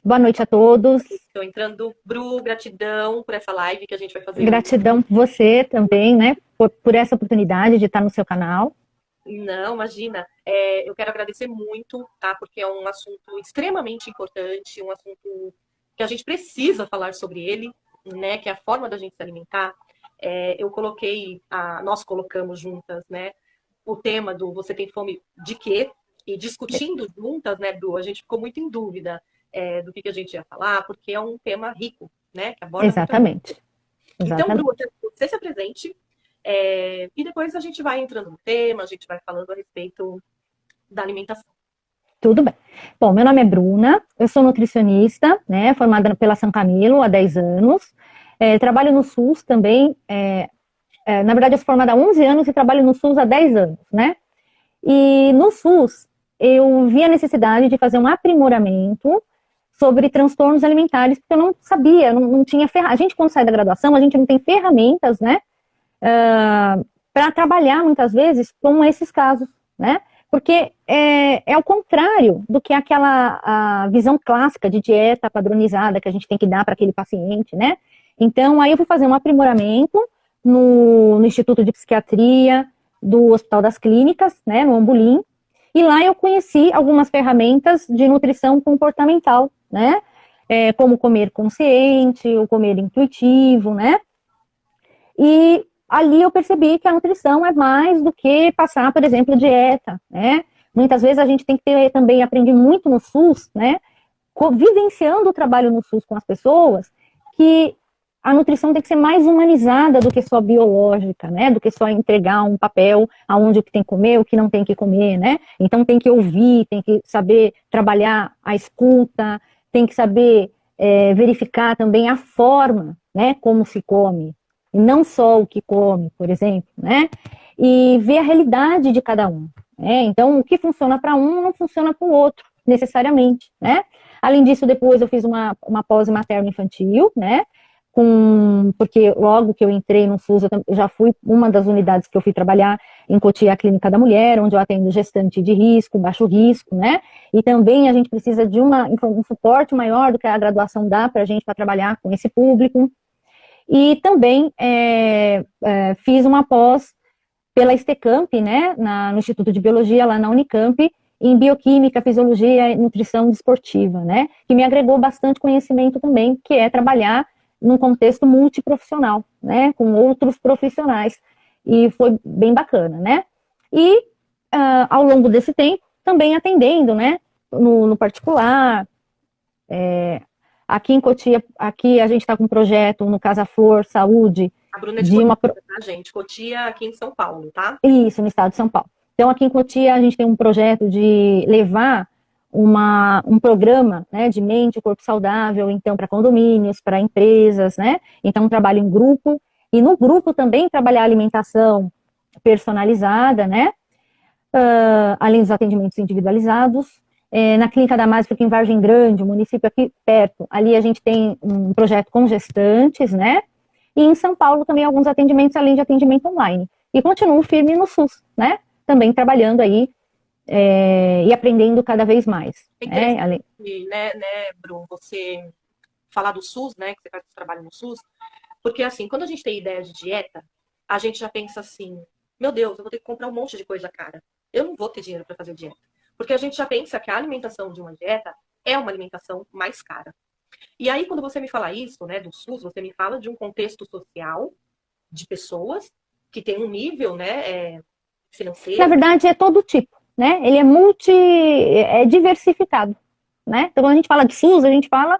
Boa noite a todos. Estou entrando. Bru, gratidão por essa live que a gente vai fazer hoje. Gratidão por você também, né? Por essa oportunidade de estar no seu canal. Não, imagina. Eu quero agradecer muito, tá? Porque é um assunto extremamente importante, um assunto que a gente precisa falar sobre ele, né? Que é a forma da gente se alimentar. Nós colocamos juntas, né? O tema do Você tem fome de quê? E discutindo juntas, né, Bru? A gente ficou muito em dúvida do que a gente ia falar, porque é um tema rico, né? Que aborda muito. Exatamente. Então, Bru, eu Exatamente. quero que você se apresente e depois a gente vai entrando no tema, a gente vai falando a respeito da alimentação. Tudo bem. Bom, meu nome é Bruna, eu sou nutricionista, né? Formada pela São Camilo há 10 anos. Trabalho no SUS também. Na verdade, eu sou formada há 11 anos e trabalho no SUS há 10 anos, né? E no SUS, eu vi a necessidade de fazer um aprimoramento sobre transtornos alimentares, porque eu não sabia, não tinha ferramentas. A gente, quando sai da graduação, a gente não tem ferramentas, né, para trabalhar, muitas vezes, com esses casos, né? Porque é ao contrário do que a visão clássica de dieta padronizada que a gente tem que dar para aquele paciente, né? Então, aí eu fui fazer um aprimoramento no Instituto de Psiquiatria do Hospital das Clínicas, né, no Ambulim, e lá eu conheci algumas ferramentas de nutrição comportamental, né, como comer consciente, o comer intuitivo, né, e ali eu percebi que a nutrição é mais do que passar, por exemplo, dieta, né, muitas vezes a gente tem que ter também, aprendi muito no SUS, né, vivenciando o trabalho no SUS com as pessoas, que a nutrição tem que ser mais humanizada do que só biológica, né? Do que só entregar um papel aonde o que tem que comer, o que não tem que comer, né? Então tem que ouvir, tem que saber trabalhar a escuta, tem que saber verificar também a forma, né? Como se come, e não só o que come, por exemplo, né? E ver a realidade de cada um, né? Então o que funciona para um não funciona para o outro, necessariamente, né? Além disso, depois eu fiz uma pós materno-infantil, né? Porque logo que eu entrei no SUS, eu já fui uma das unidades que eu fui trabalhar em Cotia, a Clínica da Mulher, onde eu atendo gestante de risco, baixo risco, né? E também a gente precisa de um suporte maior do que a graduação dá para a gente para trabalhar com esse público. E também fiz uma pós pela Estecamp, né? No Instituto de Biologia, lá na Unicamp, em bioquímica, fisiologia e nutrição desportiva, né? Que me agregou bastante conhecimento também, que é trabalhar num contexto multiprofissional, né, com outros profissionais, e foi bem bacana, né, e ao longo desse tempo, também atendendo, né, no particular, aqui em Cotia, aqui a gente está com um projeto no Casa Flor Saúde, A Bruna é de Cotia, tá, gente? Cotia aqui em São Paulo, tá? Isso, no estado de São Paulo. Então, aqui em Cotia, a gente tem um projeto de levar um programa, né, de mente e corpo saudável, então, para condomínios, para empresas, né? Então, um trabalho em grupo, e no grupo também trabalhar alimentação personalizada, né? Além dos atendimentos individualizados. Na Clínica da Mágica, aqui em Vargem Grande, um município aqui perto, ali a gente tem um projeto com gestantes, né? E em São Paulo também alguns atendimentos, além de atendimento online. E continuo firme no SUS, né? Também trabalhando aí e aprendendo cada vez mais. Né, Bruno, você falar do SUS, né, que você faz esse trabalho no SUS, porque assim, quando a gente tem ideia de dieta, a gente já pensa assim, meu Deus, eu vou ter que comprar um monte de coisa cara. Eu não vou ter dinheiro para fazer dieta. Porque a gente já pensa que a alimentação de uma dieta é uma alimentação mais cara. E aí, quando você me fala isso, né, do SUS, você me fala de um contexto social, de pessoas que tem um nível, né, financeiro. Na verdade, é todo tipo, né? Ele é diversificado, né? Então, quando a gente fala de SUS, a gente fala,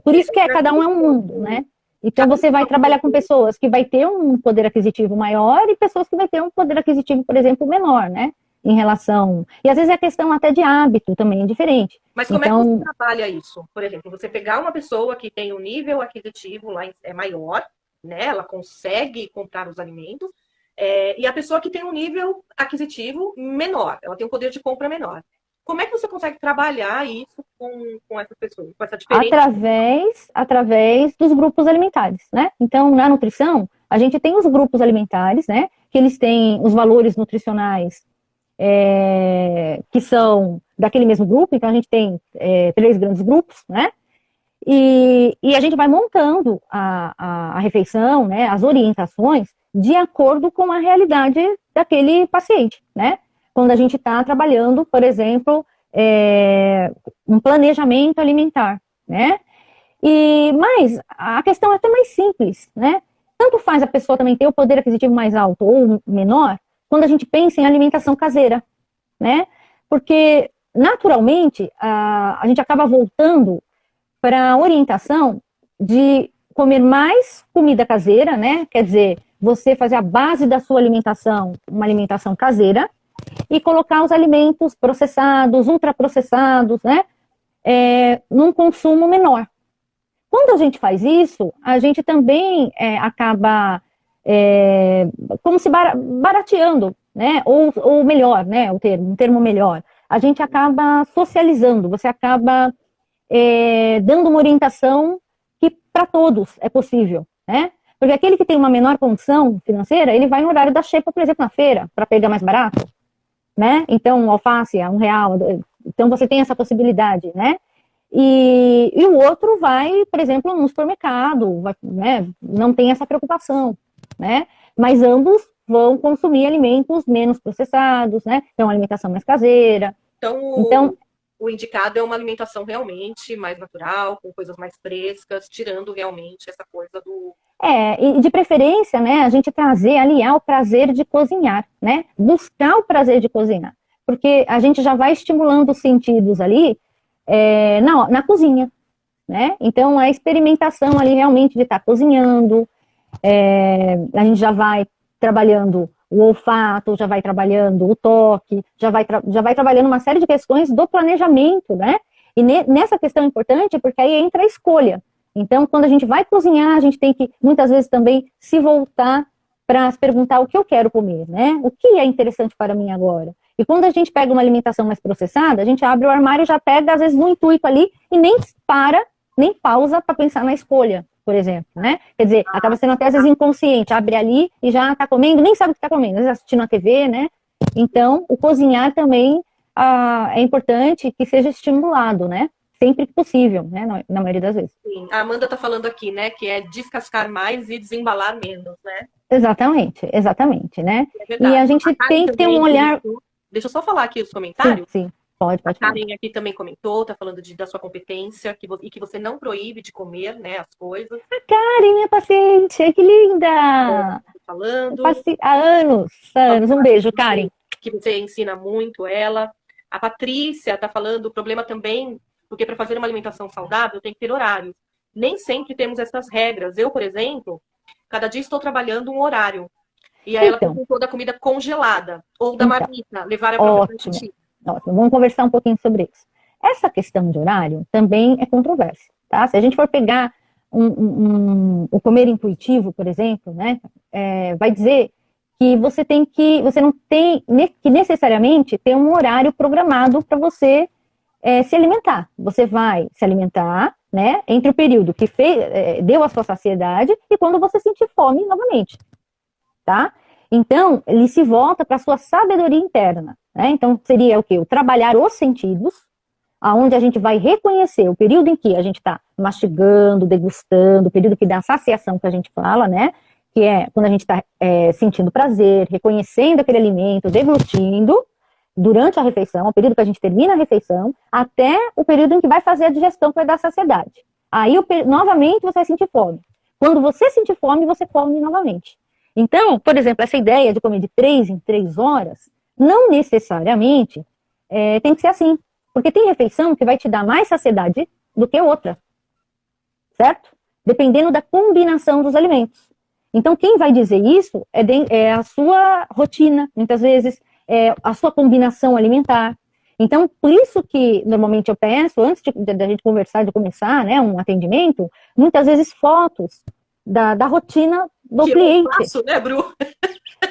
por isso que cada um é um mundo, né? Então, você vai trabalhar com pessoas que vai ter um poder aquisitivo maior e pessoas que vai ter um poder aquisitivo, por exemplo, menor, né? Em relação... E às vezes é questão até de hábito também, é diferente. Mas como é que você trabalha isso? Por exemplo, você pegar uma pessoa que tem um nível aquisitivo lá maior, né? Ela consegue comprar os alimentos, e a pessoa que tem um nível aquisitivo menor, ela tem um poder de compra menor. Como é que você consegue trabalhar isso com essas pessoas, com essa diferença? Através dos grupos alimentares, né? Então, na nutrição, a gente tem os grupos alimentares, né? Que eles têm os valores nutricionais que são daquele mesmo grupo, então a gente tem 3 grandes grupos, né? E a gente vai montando a refeição, né, as orientações, de acordo com a realidade daquele paciente, né? Quando a gente está trabalhando, por exemplo, um planejamento alimentar, né? Mas a questão é até mais simples, né? Tanto faz a pessoa também ter o poder aquisitivo mais alto ou menor, quando a gente pensa em alimentação caseira, né? Porque, naturalmente, a gente acaba voltando para a orientação de comer mais comida caseira, né? Quer dizer, você fazer a base da sua alimentação, uma alimentação caseira, e colocar os alimentos processados, ultraprocessados, né? Num consumo menor. Quando a gente faz isso, a gente também acaba como se barateando, né? Ou melhor, né? Um termo melhor. A gente acaba socializando, você acaba dando uma orientação que para todos é possível, né? Porque aquele que tem uma menor condição financeira, ele vai no horário da xepa, por exemplo, na feira, para pegar mais barato, né? Então, alface a R$ 1, então você tem essa possibilidade, né? E o outro vai, por exemplo, no supermercado, né? Não tem essa preocupação, né? Mas ambos vão consumir alimentos menos processados, né? Então, alimentação mais caseira. Então, o indicado é uma alimentação realmente mais natural, com coisas mais frescas, tirando realmente essa coisa do... E de preferência, né, a gente aliar o prazer de cozinhar, né? Buscar o prazer de cozinhar. Porque a gente já vai estimulando os sentidos ali na cozinha, né? Então, a experimentação ali realmente de estar cozinhando, a gente já vai trabalhando o olfato, já vai trabalhando o toque, já vai trabalhando uma série de questões do planejamento, né? E nessa questão importante, porque aí entra a escolha. Então, quando a gente vai cozinhar, a gente tem que, muitas vezes, também se voltar para se perguntar o que eu quero comer, né? O que é interessante para mim agora? E quando a gente pega uma alimentação mais processada, a gente abre o armário e já pega, às vezes, no intuito ali e nem nem pausa para pensar na escolha, por exemplo, né? Quer dizer, acaba sendo até, às vezes, inconsciente. Abre ali e já está comendo, nem sabe o que está comendo, às vezes assistindo a TV, né? Então, o cozinhar também é importante que seja estimulado, né? Sempre que possível, né? Na maioria das vezes. Sim. A Amanda está falando aqui, né, que é descascar mais e desembalar menos, né? Exatamente, né? É verdade. E a gente tem que ter um olhar... Deixa eu só falar aqui os comentários. Sim, pode A falar. Karen aqui também comentou, tá falando da sua competência e que você não proíbe de comer, né, as coisas. A Karen, minha paciente, que linda! Falando. Há anos. Um beijo, Karen. Que você ensina muito ela. A Patrícia tá falando, o problema também, porque para fazer uma alimentação saudável tem que ter horário. Nem sempre temos essas regras. Eu, por exemplo, cada dia estou trabalhando um horário. E aí ela perguntou da comida congelada ou da marmita, levar a própria ótimo. Vamos conversar um pouquinho sobre isso. Essa questão de horário também é controversa, tá? Se a gente for pegar o comer intuitivo, por exemplo, né, vai dizer que você não tem que necessariamente ter um horário programado para você se alimentar. Você vai se alimentar, né, entre o período que deu a sua saciedade e quando você sentir fome novamente, tá? Então, ele se volta para a sua sabedoria interna, né? Então, seria o quê? O trabalhar os sentidos, aonde a gente vai reconhecer o período em que a gente está mastigando, degustando, o período que dá a saciação que a gente fala, né? Que é quando a gente está sentindo prazer, reconhecendo aquele alimento, deglutindo, durante a refeição, o período que a gente termina a refeição, até o período em que vai fazer a digestão, que vai dar saciedade. Aí, novamente, você vai sentir fome. Quando você sentir fome, você come novamente. Então, por exemplo, essa ideia de comer de 3 em 3 horas, não necessariamente tem que ser assim. Porque tem refeição que vai te dar mais saciedade do que outra. Certo? Dependendo da combinação dos alimentos. Então, quem vai dizer isso é a sua rotina, muitas vezes, a sua combinação alimentar. Então, por isso que, normalmente, eu peço, antes da gente conversar, de começar, né, um atendimento, muitas vezes fotos da rotina do cliente. Eu faço, né, Bru?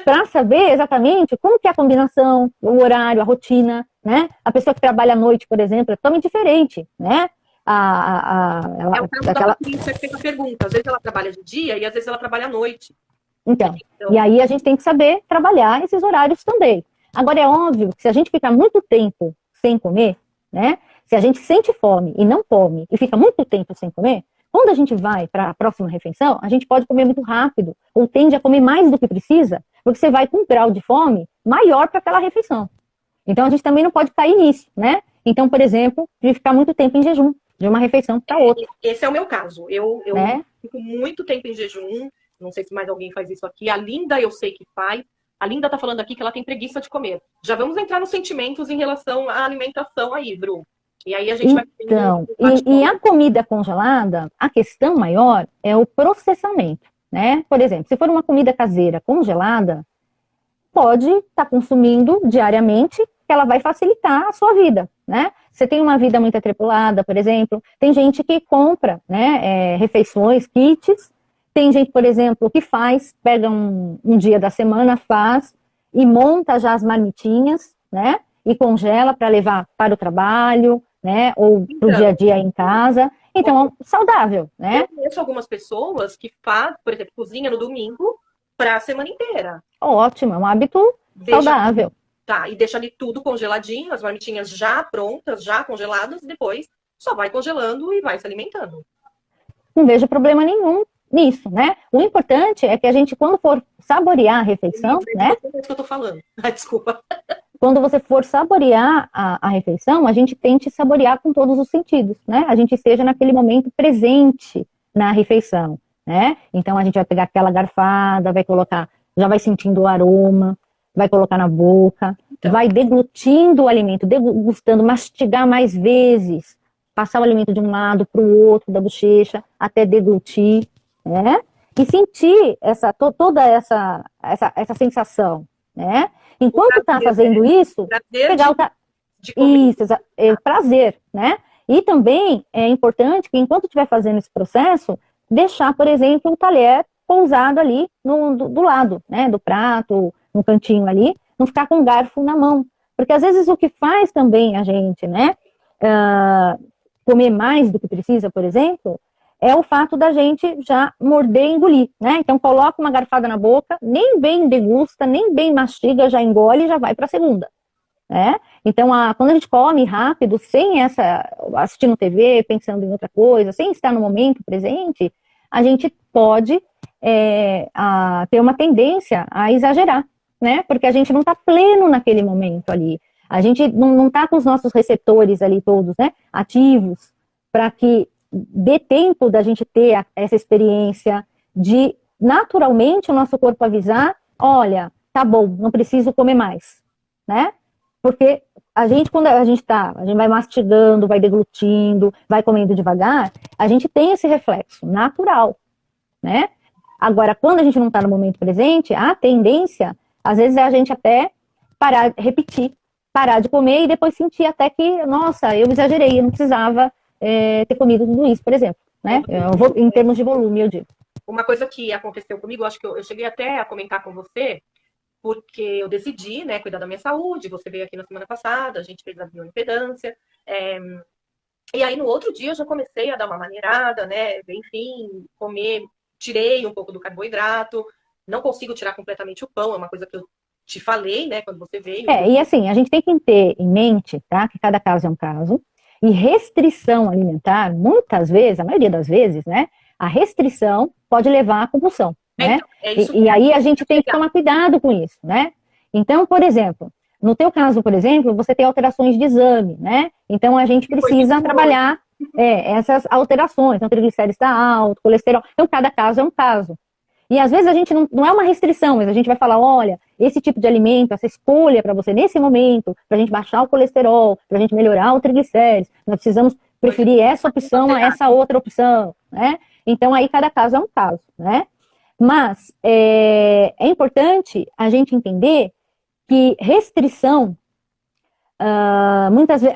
Para saber exatamente como que é a combinação, o horário, a rotina, né? A pessoa que trabalha à noite, por exemplo, é totalmente diferente, né? É o caso da Patrícia que fez a pergunta. Às vezes ela trabalha de dia e às vezes ela trabalha à noite. Então, e aí a gente tem que saber trabalhar esses horários também. Agora, é óbvio que se a gente ficar muito tempo sem comer, né? Se a gente sente fome e não come e fica muito tempo sem comer, quando a gente vai para a próxima refeição, a gente pode comer muito rápido ou tende a comer mais do que precisa, porque você vai com um grau de fome maior para aquela refeição. Então a gente também não pode cair nisso, né? Então, por exemplo, de ficar muito tempo em jejum, de uma refeição para outra. Esse é o meu caso. Eu né? fico muito tempo em jejum. Não sei se mais alguém faz isso aqui. A Linda eu sei que faz. A Linda tá falando aqui que ela tem preguiça de comer. Já vamos entrar nos sentimentos em relação à alimentação aí, Bru. E aí a gente vai... Então, e a comida congelada, a questão maior é o processamento, né? Por exemplo, se for uma comida caseira congelada, pode estar consumindo diariamente, que ela vai facilitar a sua vida, né? Você tem uma vida muito atribulada, por exemplo, tem gente que compra, né, refeições, kits, tem gente, por exemplo, que pega um dia da semana, faz e monta já as marmitinhas, né? E congela para levar para o trabalho, né? Ou para o dia a dia em casa. Então, saudável, né? Eu conheço algumas pessoas que fazem, por exemplo, cozinha no domingo para a semana inteira. Ótimo, é um hábito saudável. Tá, e deixa ali tudo congeladinho, as marmitinhas já prontas, já congeladas, e depois só vai congelando e vai se alimentando. Não vejo problema nenhum nisso, né? O importante é que a gente, quando for saborear a refeição, né? É isso que eu tô falando. Desculpa. Quando você for saborear a refeição, a gente tente saborear com todos os sentidos, né? A gente esteja naquele momento presente na refeição, né? Então a gente vai pegar aquela garfada, vai colocar, já vai sentindo o aroma, vai colocar na boca, vai deglutindo o alimento, degustando, mastigar mais vezes, passar o alimento de um lado para o outro da bochecha, até deglutir, né? E sentir toda essa sensação, né? Enquanto está fazendo isso, pegar isso, prazer, né? E também é importante que enquanto estiver fazendo esse processo, deixar, por exemplo, o talher pousado ali do lado, né? Do prato, no cantinho ali, não ficar com o garfo na mão. Porque às vezes o que faz também a gente, né? Comer mais do que precisa, por exemplo, é o fato da gente já morder e engolir, né? Então coloca uma garfada na boca, nem bem degusta, nem bem mastiga, já engole e já vai para a segunda, né? Então quando a gente come rápido, sem assistindo TV, pensando em outra coisa, sem estar no momento presente, a gente pode ter uma tendência a exagerar, né? Porque a gente não está pleno naquele momento ali. A gente não está com os nossos receptores ali todos, né? Ativos, para que dê tempo da gente ter essa experiência de, naturalmente, o nosso corpo avisar, olha, tá bom, não preciso comer mais, né? Porque quando a gente vai mastigando, vai deglutindo, vai comendo devagar, a gente tem esse reflexo natural, né? Agora, quando a gente não está no momento presente, a tendência, às vezes, é a gente até parar de comer e depois sentir até que, nossa, eu exagerei, eu não precisava ter comido tudo isso, por exemplo, né? Em termos de volume, eu digo. Uma coisa que aconteceu comigo, acho que eu cheguei até a comentar com você, porque eu decidi, né, cuidar da minha saúde, você veio aqui na semana passada, a gente fez a bioimpedância, e aí no outro dia eu já comecei a dar uma maneirada, né, enfim, tirei um pouco do carboidrato, não consigo tirar completamente o pão, é uma coisa que eu te falei, né, quando você veio. E assim, a gente tem que ter em mente, tá, que cada caso é um caso, e restrição alimentar, muitas vezes, a maioria das vezes, né, a restrição pode levar à compulsão, né? E aí a gente tem que tomar cuidado com isso, né? Então, por exemplo, no teu caso, por exemplo, você tem alterações de exame, né? Então a gente precisa trabalhar essas alterações. Então, o triglicérides está alto, colesterol. Então, cada caso é um caso. E às vezes a gente não é uma restrição, mas a gente vai falar, olha, esse tipo de alimento, essa escolha para você nesse momento, para a gente baixar o colesterol, para a gente melhorar o triglicérides, nós precisamos preferir essa opção a essa outra opção, né? Então aí cada caso é um caso, né? Mas é importante a gente entender que restrição, a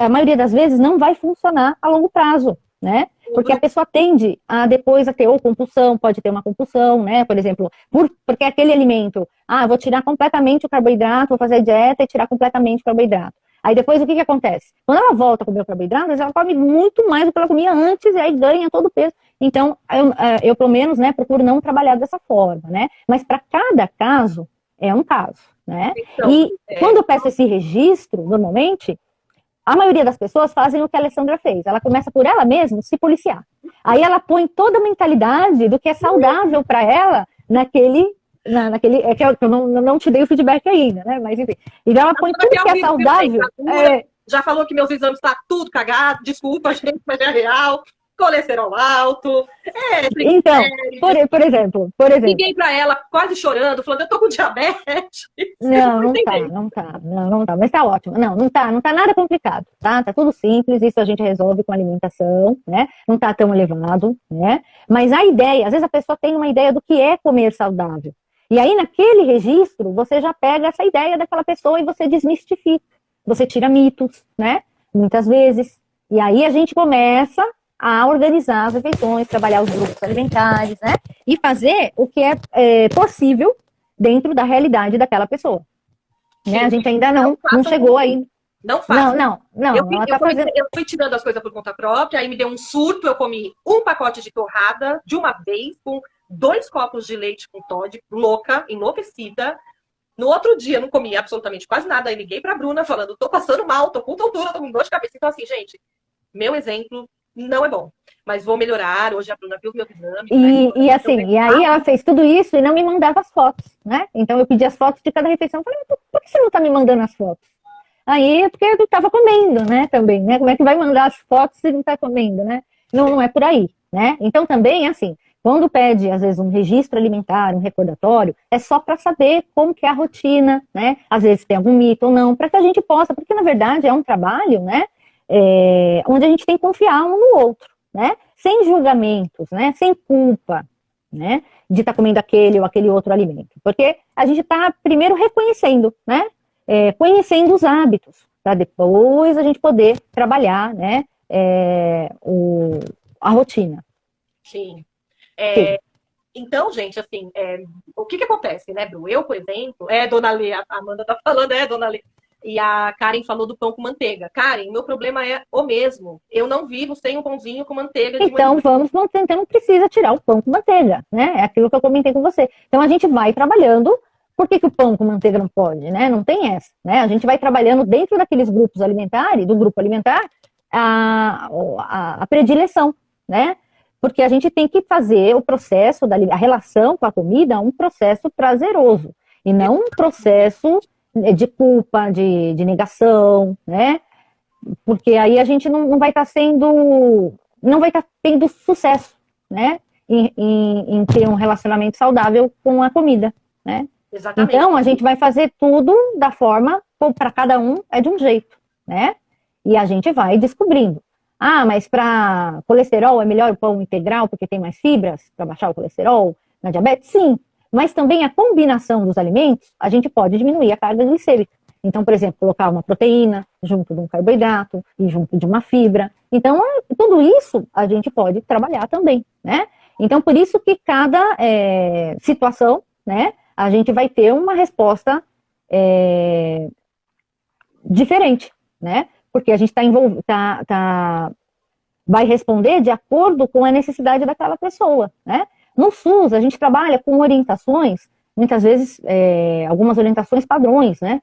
maioria das vezes não vai funcionar a longo prazo, né? Porque a pessoa tende a depois a ter ou compulsão, pode ter uma compulsão, né? Por exemplo, porque aquele alimento, eu vou tirar completamente o carboidrato, vou fazer a dieta e tirar completamente o carboidrato. Aí depois o que acontece? Quando ela volta a comer o carboidrato, ela come muito mais do que ela comia antes e aí ganha todo o peso. Então, eu pelo menos, né, procuro não trabalhar dessa forma, né? Mas para cada caso, é um caso, né? Então, quando eu peço esse registro, normalmente, a maioria das pessoas fazem o que a Alessandra fez. Ela começa por ela mesma se policiar. Aí ela põe toda a mentalidade do que é saudável para ela naquele. É que eu não te dei o feedback ainda, né? Mas enfim. Então ela põe tudo que é saudável. Já falou que meus exames estão tudo cagado. Desculpa, gente, mas é real. Colesterol alto. Então, por exemplo. Liguei para ela quase chorando, falando, eu tô com diabetes. Não tá, mas tá ótimo. Não tá nada complicado, tá? Tá tudo simples, isso a gente resolve com alimentação, né? Não tá tão elevado, né? Mas a ideia, às vezes a pessoa tem uma ideia do que é comer saudável. E aí, naquele registro, você já pega essa ideia daquela pessoa e você desmistifica. Você tira mitos, né? Muitas vezes. E aí a gente começa a organizar as refeições, trabalhar os grupos alimentares, né? E fazer o que é possível dentro da realidade daquela pessoa. Né? A gente ainda não chegou aí. Não faça. Não. Eu fui tirando as coisas por conta própria, aí me deu um surto, eu comi um pacote de torrada de uma vez, com 2 copos de leite com Toddy, louca, enlouquecida. No outro dia, não comi absolutamente quase nada, aí liguei pra Bruna falando, tô passando mal, tô com tontura, tô com dor de cabeça. Então, assim, gente, meu exemplo não é bom, mas vou melhorar. Hoje a Bruna viu meu exame. E aí ela fez tudo isso e não me mandava as fotos, né? Então eu pedi as fotos de cada refeição. Eu falei, por que você não tá me mandando as fotos? Aí, porque eu tava comendo, né, também, né? Como é que vai mandar as fotos se não tá comendo, né? Não é por aí, né? Então também, assim, quando pede, às vezes, um registro alimentar, um recordatório, é só para saber como que é a rotina, né? Às vezes tem algum mito ou não, para que a gente possa, porque na verdade é um trabalho, né? Onde a gente tem que confiar um no outro, né? Sem julgamentos, né? Sem culpa, né? De estar comendo aquele ou aquele outro alimento. Porque a gente está primeiro reconhecendo, né? Conhecendo os hábitos, para depois a gente poder trabalhar, né? A rotina. Sim. Então, gente, assim, o que acontece, né, Bru? Eu, por exemplo, dona Lê, a Amanda tá falando, dona Lê. E a Karen falou do pão com manteiga. Karen, meu problema é o mesmo. Eu não vivo sem um pãozinho com manteiga. Então, não precisa tirar o pão com manteiga, né? É aquilo que eu comentei com você. Então, a gente vai trabalhando. Por que o pão com manteiga não pode, né? Não tem essa, né? A gente vai trabalhando dentro daqueles grupos alimentares, do grupo alimentar, a predileção, né? Porque a gente tem que fazer o processo, a relação com a comida, um processo prazeroso. E não um processo de culpa, de negação, né? Porque aí a gente não vai estar não vai estar tendo sucesso, né? Em ter um relacionamento saudável com a comida, né? Exatamente. Então a gente vai fazer tudo da forma, para cada um é de um jeito, né? E a gente vai descobrindo. Ah, mas para colesterol é melhor o pão integral porque tem mais fibras para baixar o colesterol na diabetes? Sim. Mas também a combinação dos alimentos, a gente pode diminuir a carga glicêmica. Então, por exemplo, colocar uma proteína junto de um carboidrato e junto de uma fibra. Então, tudo isso a gente pode trabalhar também, né? Então, por isso que cada situação, né, a gente vai ter uma resposta diferente, né? Porque a gente vai responder de acordo com a necessidade daquela pessoa, né? No SUS, a gente trabalha com orientações, muitas vezes, algumas orientações padrões, né?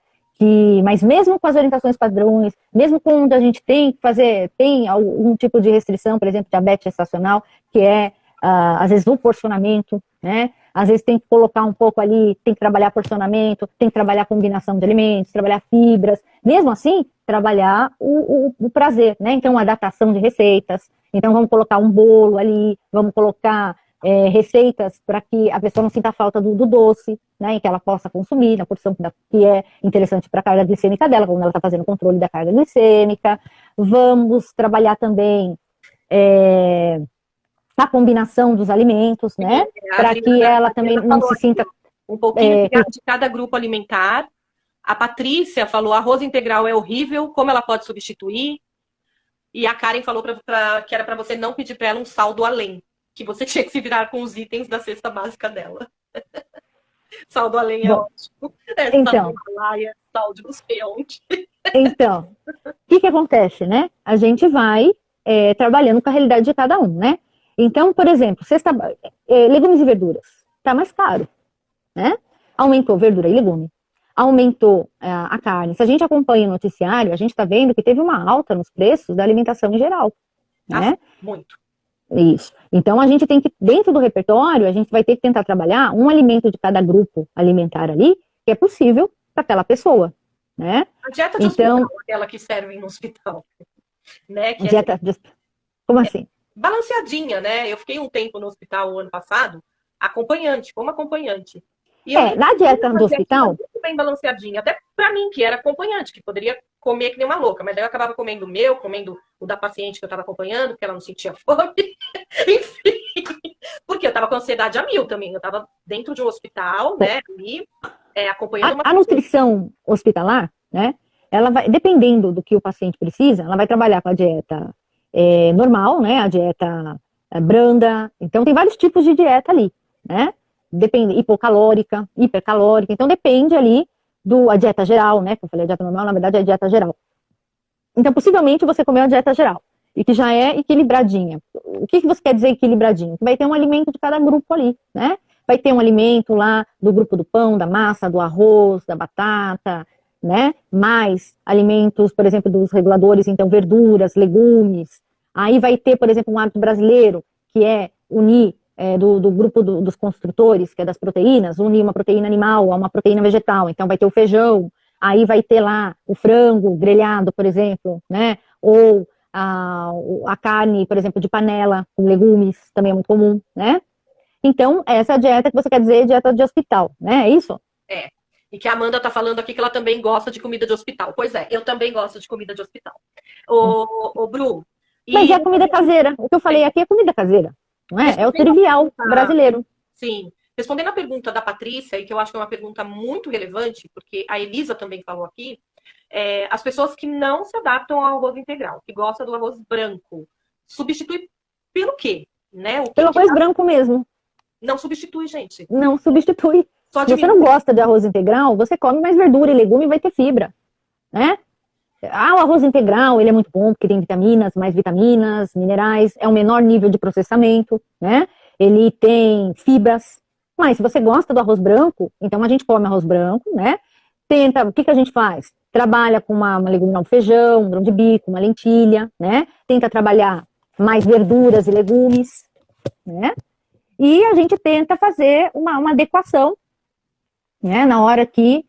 Mas mesmo com as orientações padrões, mesmo quando a gente tem algum tipo de restrição, por exemplo, diabetes gestacional, que às vezes, o porcionamento, né? Às vezes tem que colocar um pouco ali, tem que trabalhar porcionamento, tem que trabalhar combinação de alimentos, trabalhar fibras, mesmo assim, trabalhar o prazer, né? Então, adaptação de receitas, então vamos colocar um bolo ali, vamos colocar receitas para que a pessoa não sinta falta do doce, né? E que ela possa consumir na porção que é interessante para a carga glicêmica dela, quando ela está fazendo o controle da carga glicêmica. Vamos trabalhar também a combinação dos alimentos, né? Para que ela também não se sinta... Um pouquinho de cada grupo alimentar. A Patrícia falou, arroz integral é horrível, como ela pode substituir? E a Karen falou que era para você não pedir para ela um saldo além, que você tinha que se virar com os itens da cesta básica dela. Saldo além é ótimo. Então, saldo não sei onde. Então, o que acontece, né? A gente vai trabalhando com a realidade de cada um, né? Então, por exemplo, legumes e verduras, tá mais caro, né? Aumentou verdura e legume. aumentou a carne. Se a gente acompanha o noticiário, a gente está vendo que teve uma alta nos preços da alimentação em geral, né? Muito. Isso. Então, a gente tem que, dentro do repertório, a gente vai ter que tentar trabalhar um alimento de cada grupo alimentar ali, que é possível para aquela pessoa, né? A dieta de então, hospital, aquela que serve no hospital, né? Que dieta de... Como assim? Balanceadinha, né? Eu fiquei um tempo no hospital o ano passado, acompanhante, como acompanhante. E na dieta do hospital... muito bem balanceadinha, até para mim, que era acompanhante, que poderia comer que nem uma louca, mas daí eu acabava comendo o meu, comendo o da paciente que eu estava acompanhando, porque ela não sentia fome. Enfim, porque eu estava com ansiedade a mil também. Eu estava dentro de um hospital, né, ali, acompanhando uma a nutrição hospitalar, né, ela vai, dependendo do que o paciente precisa, ela vai trabalhar com a dieta normal, né, a dieta branda. Então, tem vários tipos de dieta ali, né? Depende, hipocalórica, hipercalórica, então depende ali a dieta geral, né? Que eu falei, a dieta normal, na verdade, é a dieta geral. Então, possivelmente, você comeu a dieta geral, e que já é equilibradinha. O que você quer dizer equilibradinho? Que vai ter um alimento de cada grupo ali, né? Vai ter um alimento lá do grupo do pão, da massa, do arroz, da batata, né? Mais alimentos, por exemplo, dos reguladores, então, verduras, legumes. Aí vai ter, por exemplo, um hábito brasileiro, que é unir do grupo dos construtores, que é das proteínas, unir uma proteína animal a uma proteína vegetal. Então, vai ter o feijão, aí vai ter lá o frango grelhado, por exemplo, né? Ou a carne, por exemplo, de panela, com legumes, também é muito comum, né? Então, essa é a dieta que você quer dizer, dieta de hospital, né? É isso? É. E que a Amanda tá falando aqui que ela também gosta de comida de hospital. Pois é, eu também gosto de comida de hospital. Ô Bru. Mas é a comida caseira. O que eu falei aqui é comida caseira, não é? É o trivial brasileiro. Sim. Respondendo a pergunta da Patrícia, e que eu acho que é uma pergunta muito relevante, porque a Elisa também falou aqui, as pessoas que não se adaptam ao arroz integral, que gostam do arroz branco, substitui pelo quê? Né? Pelo arroz branco mesmo. Não substitui, gente. Não substitui. Se você não gosta de arroz integral, você come mais verdura e legume e vai ter fibra, né? O arroz integral, ele é muito bom porque tem vitaminas, mais vitaminas, minerais, é um menor nível de processamento, né? Ele tem fibras. Mas se você gosta do arroz branco, então a gente come arroz branco, né? O que a gente faz? Trabalha com uma leguminosa, um feijão, um grão de bico, uma lentilha, né? Tenta trabalhar mais verduras e legumes, né? E a gente tenta fazer uma adequação, né? Na hora que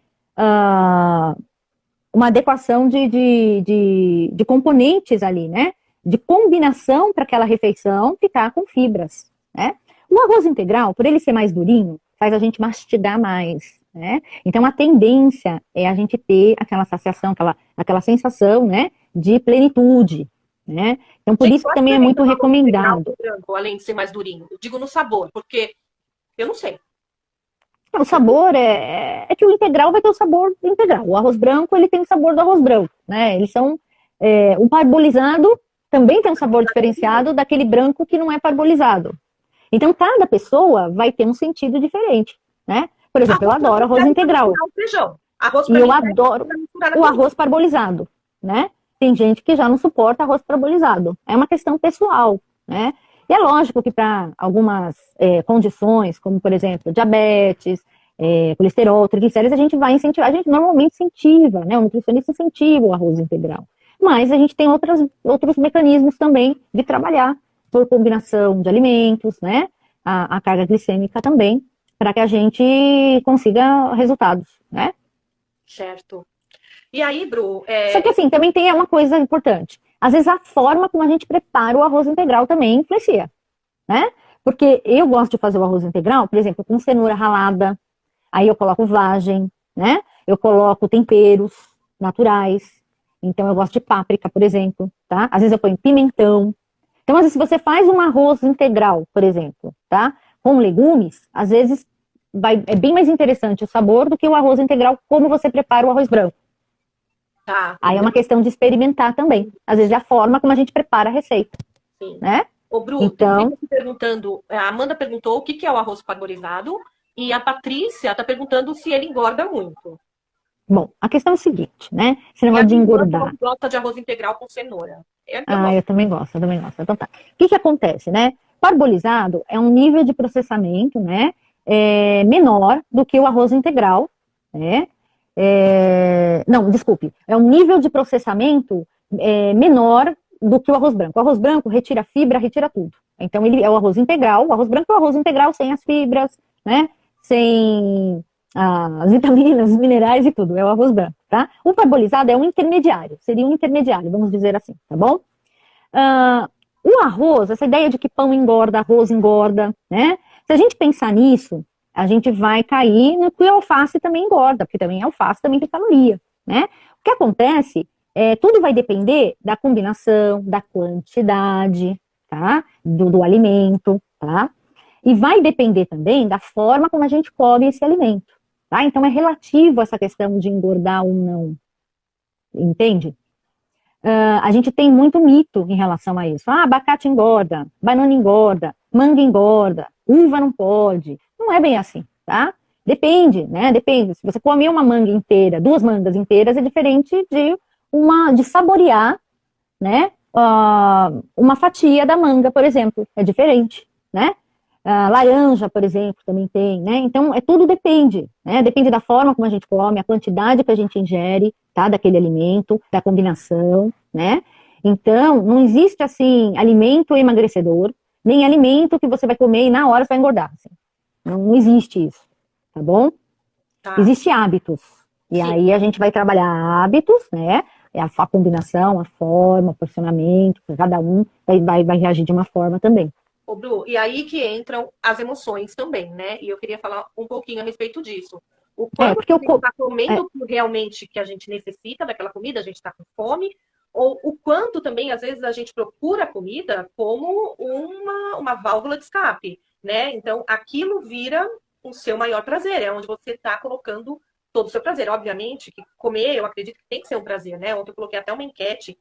uma adequação de componentes ali, né? De combinação para aquela refeição ficar com fibras, né? O arroz integral, por ele ser mais durinho, faz a gente mastigar mais, né? Então, a tendência é a gente ter aquela saciação, aquela sensação, né? De plenitude, né? Então, por isso que também é muito recomendado. Branco, além de ser mais durinho. Eu digo no sabor, porque eu não sei. O sabor é que o integral vai ter o sabor integral. O arroz branco, ele tem o sabor do arroz branco, né? Eles são... o parbolizado também tem um sabor diferenciado daquele branco que não é parbolizado. Então, cada pessoa vai ter um sentido diferente, né? Por exemplo, eu adoro arroz integral. E eu adoro o arroz parbolizado, né? Tem gente que já não suporta arroz parbolizado. É uma questão pessoal, né? E é lógico que para algumas condições, como, por exemplo, diabetes, colesterol, triglicéridos, a gente vai incentivar, a gente normalmente incentiva, né? O nutricionista incentiva o arroz integral. Mas a gente tem outros mecanismos também de trabalhar por combinação de alimentos, né? A carga glicêmica também, para que a gente consiga resultados, né? Certo. E aí, Bru... Só que assim, também tem uma coisa importante. Às vezes a forma como a gente prepara o arroz integral também influencia, né? Porque eu gosto de fazer o arroz integral, por exemplo, com cenoura ralada, aí eu coloco vagem, né? Eu coloco temperos naturais, então eu gosto de páprica, por exemplo, tá? Às vezes eu ponho pimentão. Então, às vezes, se você faz um arroz integral, por exemplo, tá? Com legumes, às vezes é bem mais interessante o sabor do que o arroz integral, como você prepara o arroz branco. Tá. Aí é uma questão de experimentar também. Às vezes é a forma como a gente prepara a receita. Sim. Né? Ô, Bru, então, perguntando, a Amanda perguntou o que é o arroz parbolizado e a Patrícia está perguntando se ele engorda muito. Bom, a questão é o seguinte, né? Esse negócio de engordar. Gosta de arroz integral com cenoura. Eu também gosto, Então tá. O que acontece, né? Parbolizado é um nível de processamento, né? Menor do que o arroz integral, né? Não, desculpe, é um nível de processamento menor do que o arroz branco. O arroz branco retira fibra, retira tudo. Então, ele é o arroz integral. O arroz branco é o arroz integral sem as fibras, né? Sem as vitaminas, os minerais e tudo. É o arroz branco, tá? O parbolizado é um intermediário. Seria um intermediário, vamos dizer assim, tá bom? O arroz, essa ideia de que pão engorda, arroz engorda, né? Se a gente pensar nisso, a gente vai cair no que o alface também engorda, porque também alface também tem caloria, né? O que acontece tudo vai depender da combinação, da quantidade, tá? Do alimento, tá? E vai depender também da forma como a gente come esse alimento, tá? Então é relativo essa questão de engordar ou não, entende? A gente tem muito mito em relação a isso. Abacate engorda, banana engorda, manga engorda, uva não pode. Não é bem assim, tá? Depende, né? Depende. Se você comer uma manga inteira, 2 mangas inteiras, é diferente de saborear, né? Uma fatia da manga, por exemplo. É diferente, né? Laranja, por exemplo, também tem, né? Então, tudo depende, né? Depende da forma como a gente come, a quantidade que a gente ingere, tá? Daquele alimento, da combinação, né? Então, não existe, assim, alimento emagrecedor, nem alimento que você vai comer e na hora você vai engordar, assim. Não existe isso, tá bom? Tá. Existem hábitos. E Sim. aí a gente vai trabalhar hábitos, né? A combinação, a forma, o porcionamento, cada um vai reagir de uma forma também. Ô, Bru, e aí que entram as emoções também, né? E eu queria falar um pouquinho a respeito disso. O quanto Porque a eu. gente está comendo realmente que a gente necessita daquela comida, a gente está com fome, ou o quanto também, às vezes, a gente procura a comida como uma válvula de escape, né? Então, aquilo vira o seu maior prazer, é onde você está colocando todo o seu prazer. Obviamente que comer, eu acredito que tem que ser um prazer, né? Ontem eu coloquei até uma enquete,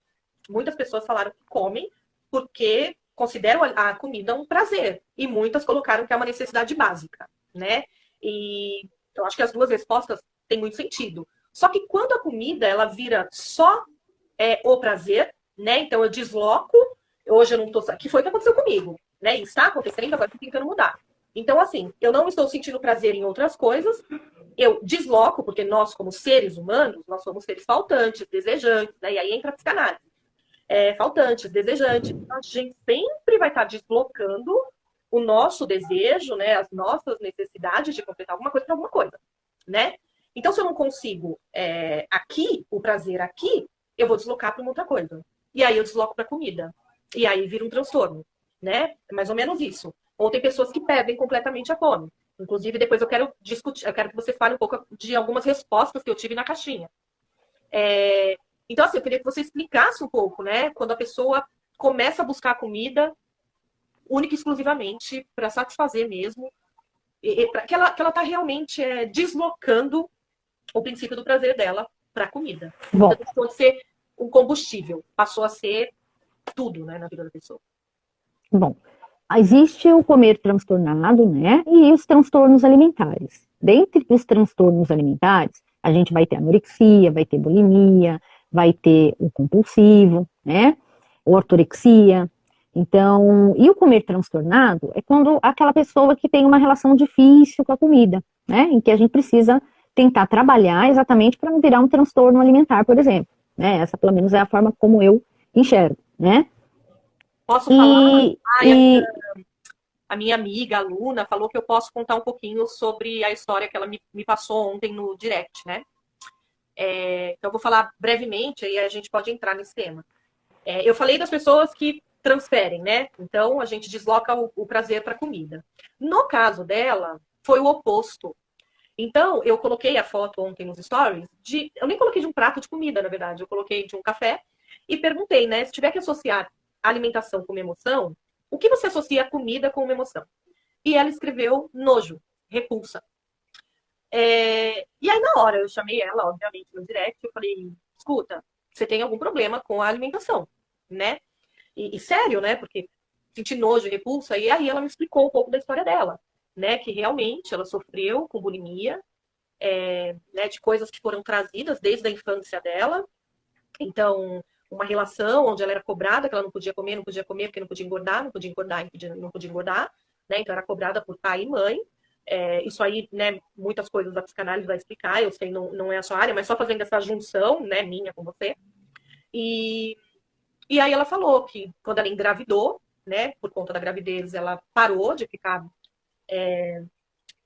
muitas pessoas falaram que comem porque consideram a comida um prazer. E muitas colocaram que é uma necessidade básica, né? E eu acho que as duas respostas têm muito sentido. Só que quando a comida ela vira só o prazer, né? Então eu desloco, hoje eu não tô. Que foi o que aconteceu comigo, né? E está acontecendo, agora estou tentando mudar. Então, assim, eu não estou sentindo prazer em outras coisas, eu desloco, porque nós, como seres humanos, nós somos seres faltantes, desejantes, né? E aí entra a psicanálise. Faltantes, desejantes. Então, a gente sempre vai estar deslocando o nosso desejo, né, as nossas necessidades de completar alguma coisa para alguma coisa, né? Então, se eu não consigo aqui, o prazer aqui, eu vou deslocar para uma outra coisa. E aí eu desloco para comida. E aí vira um transtorno, né? É mais ou menos isso. Ou tem pessoas que perdem completamente a fome. Inclusive, depois eu quero discutir, eu quero que você fale um pouco de algumas respostas que eu tive na caixinha. Então, assim, eu queria que você explicasse um pouco, né? Quando a pessoa começa a buscar comida única e exclusivamente para satisfazer mesmo, que ela está realmente deslocando o princípio do prazer dela para a comida. Bom, Então, deixou de ser um combustível, passou a ser tudo, né, na vida da pessoa. bom, existe o comer transtornado, né? E os transtornos alimentares. Dentre os transtornos alimentares, a gente vai ter anorexia, vai ter bulimia, vai ter o compulsivo, né? Ortorexia. Então, e o comer transtornado é quando aquela pessoa que tem uma relação difícil com a comida, né? Em que a gente precisa tentar trabalhar exatamente para não virar um transtorno alimentar, por exemplo. Né? Essa, pelo menos, é a forma como eu enxergo, né? Posso falar? E, Ai, e a minha amiga, aluna, falou que eu posso contar um pouquinho sobre a história que ela me passou ontem no direct, né? Então, eu vou falar brevemente e a gente pode entrar nesse tema. Eu falei das pessoas que transferem, né? Então, a gente desloca o prazer para a comida. No caso dela, foi o oposto. Então, eu coloquei a foto ontem nos stories eu nem coloquei de um prato de comida, na verdade, eu coloquei de um café e perguntei, né? Se tiver que associar alimentação com uma emoção, o que você associa a comida com uma emoção? E ela escreveu nojo, repulsa. E aí, na hora, eu chamei ela, obviamente, no direct, eu falei, escuta, você tem algum problema com a alimentação, né? E sério, né? Porque senti nojo e repulsa. E aí ela me explicou um pouco da história dela, né? Que realmente ela sofreu com bulimia, né? De coisas que foram trazidas desde a infância dela. Então, uma relação onde ela era cobrada que ela não podia comer, porque não podia engordar, não podia engordar, não podia engordar, né? Então era cobrada por pai e mãe. Isso aí, né, muitas coisas da psicanálise vai explicar, eu sei, não é a sua área, mas só fazendo essa junção, né, minha com você. E, e aí ela falou que quando ela engravidou, né, por conta da gravidez, ela parou de ficar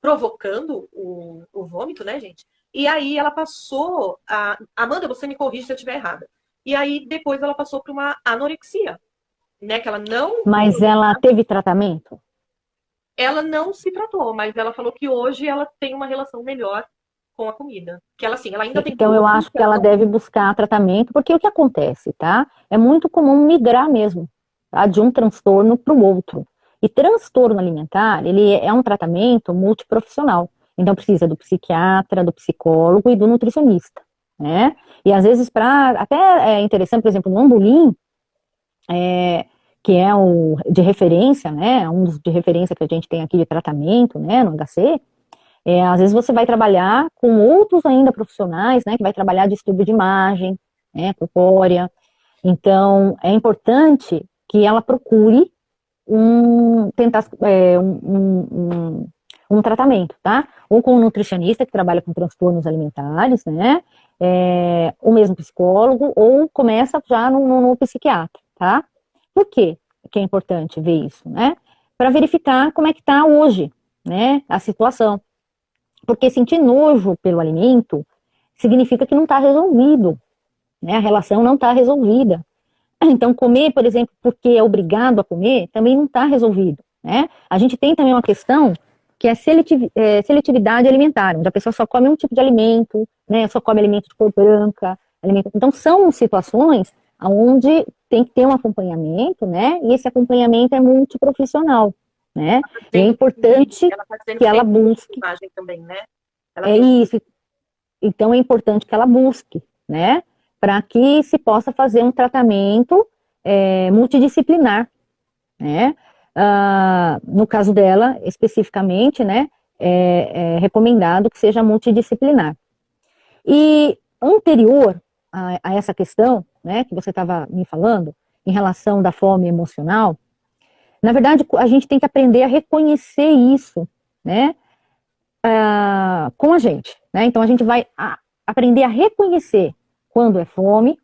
provocando o vômito, né, gente? E aí ela passou. Amanda, você me corrige se eu estiver errada. E aí depois ela passou para uma anorexia, né? Que ela não. Mas ela teve tratamento? Ela não se tratou, mas ela falou que hoje ela tem uma relação melhor com a comida. Que ela, assim, ela ainda tem Então eu acho que ela deve buscar tratamento, porque o que acontece, tá? É muito comum migrar mesmo, tá? De um transtorno para o outro. E transtorno alimentar, ele é um tratamento multiprofissional. Então precisa do psiquiatra, do psicólogo e do nutricionista, né? E às vezes até é interessante, por exemplo, no Andolim, que é o de referência, né? Um dos de referência que a gente tem aqui de tratamento, né? No HC. Às vezes você vai trabalhar com outros ainda profissionais, né, que vai trabalhar distúrbio de imagem, né, corpórea. Então, é importante que ela procure tentar um tratamento, tá? Ou com um nutricionista que trabalha com transtornos alimentares, né? O mesmo psicólogo, ou começa já no psiquiatra, tá? Por quê que é importante ver isso, né? Para verificar como é que está hoje, né, a situação. Porque sentir nojo pelo alimento significa que não está resolvido, né? A relação não está resolvida. Então, comer, por exemplo, porque é obrigado a comer, também não está resolvido, né? A gente tem também uma questão que é seletividade alimentar, onde a pessoa só come um tipo de alimento, né? Só come alimento de cor branca. Então, são situações onde tem que ter um acompanhamento, né? E esse acompanhamento é multiprofissional, né? E é importante que ela busque. Também, né? Isso. Então é importante que ela busque, né? Para que se possa fazer um tratamento multidisciplinar, né? No caso dela, especificamente, né? É recomendado que seja multidisciplinar. E anterior a essa questão, né? Que você estava me falando, em relação da fome emocional, na verdade, a gente tem que aprender a reconhecer isso, né? Com a gente, né? Então a gente vai aprender a reconhecer quando é fome,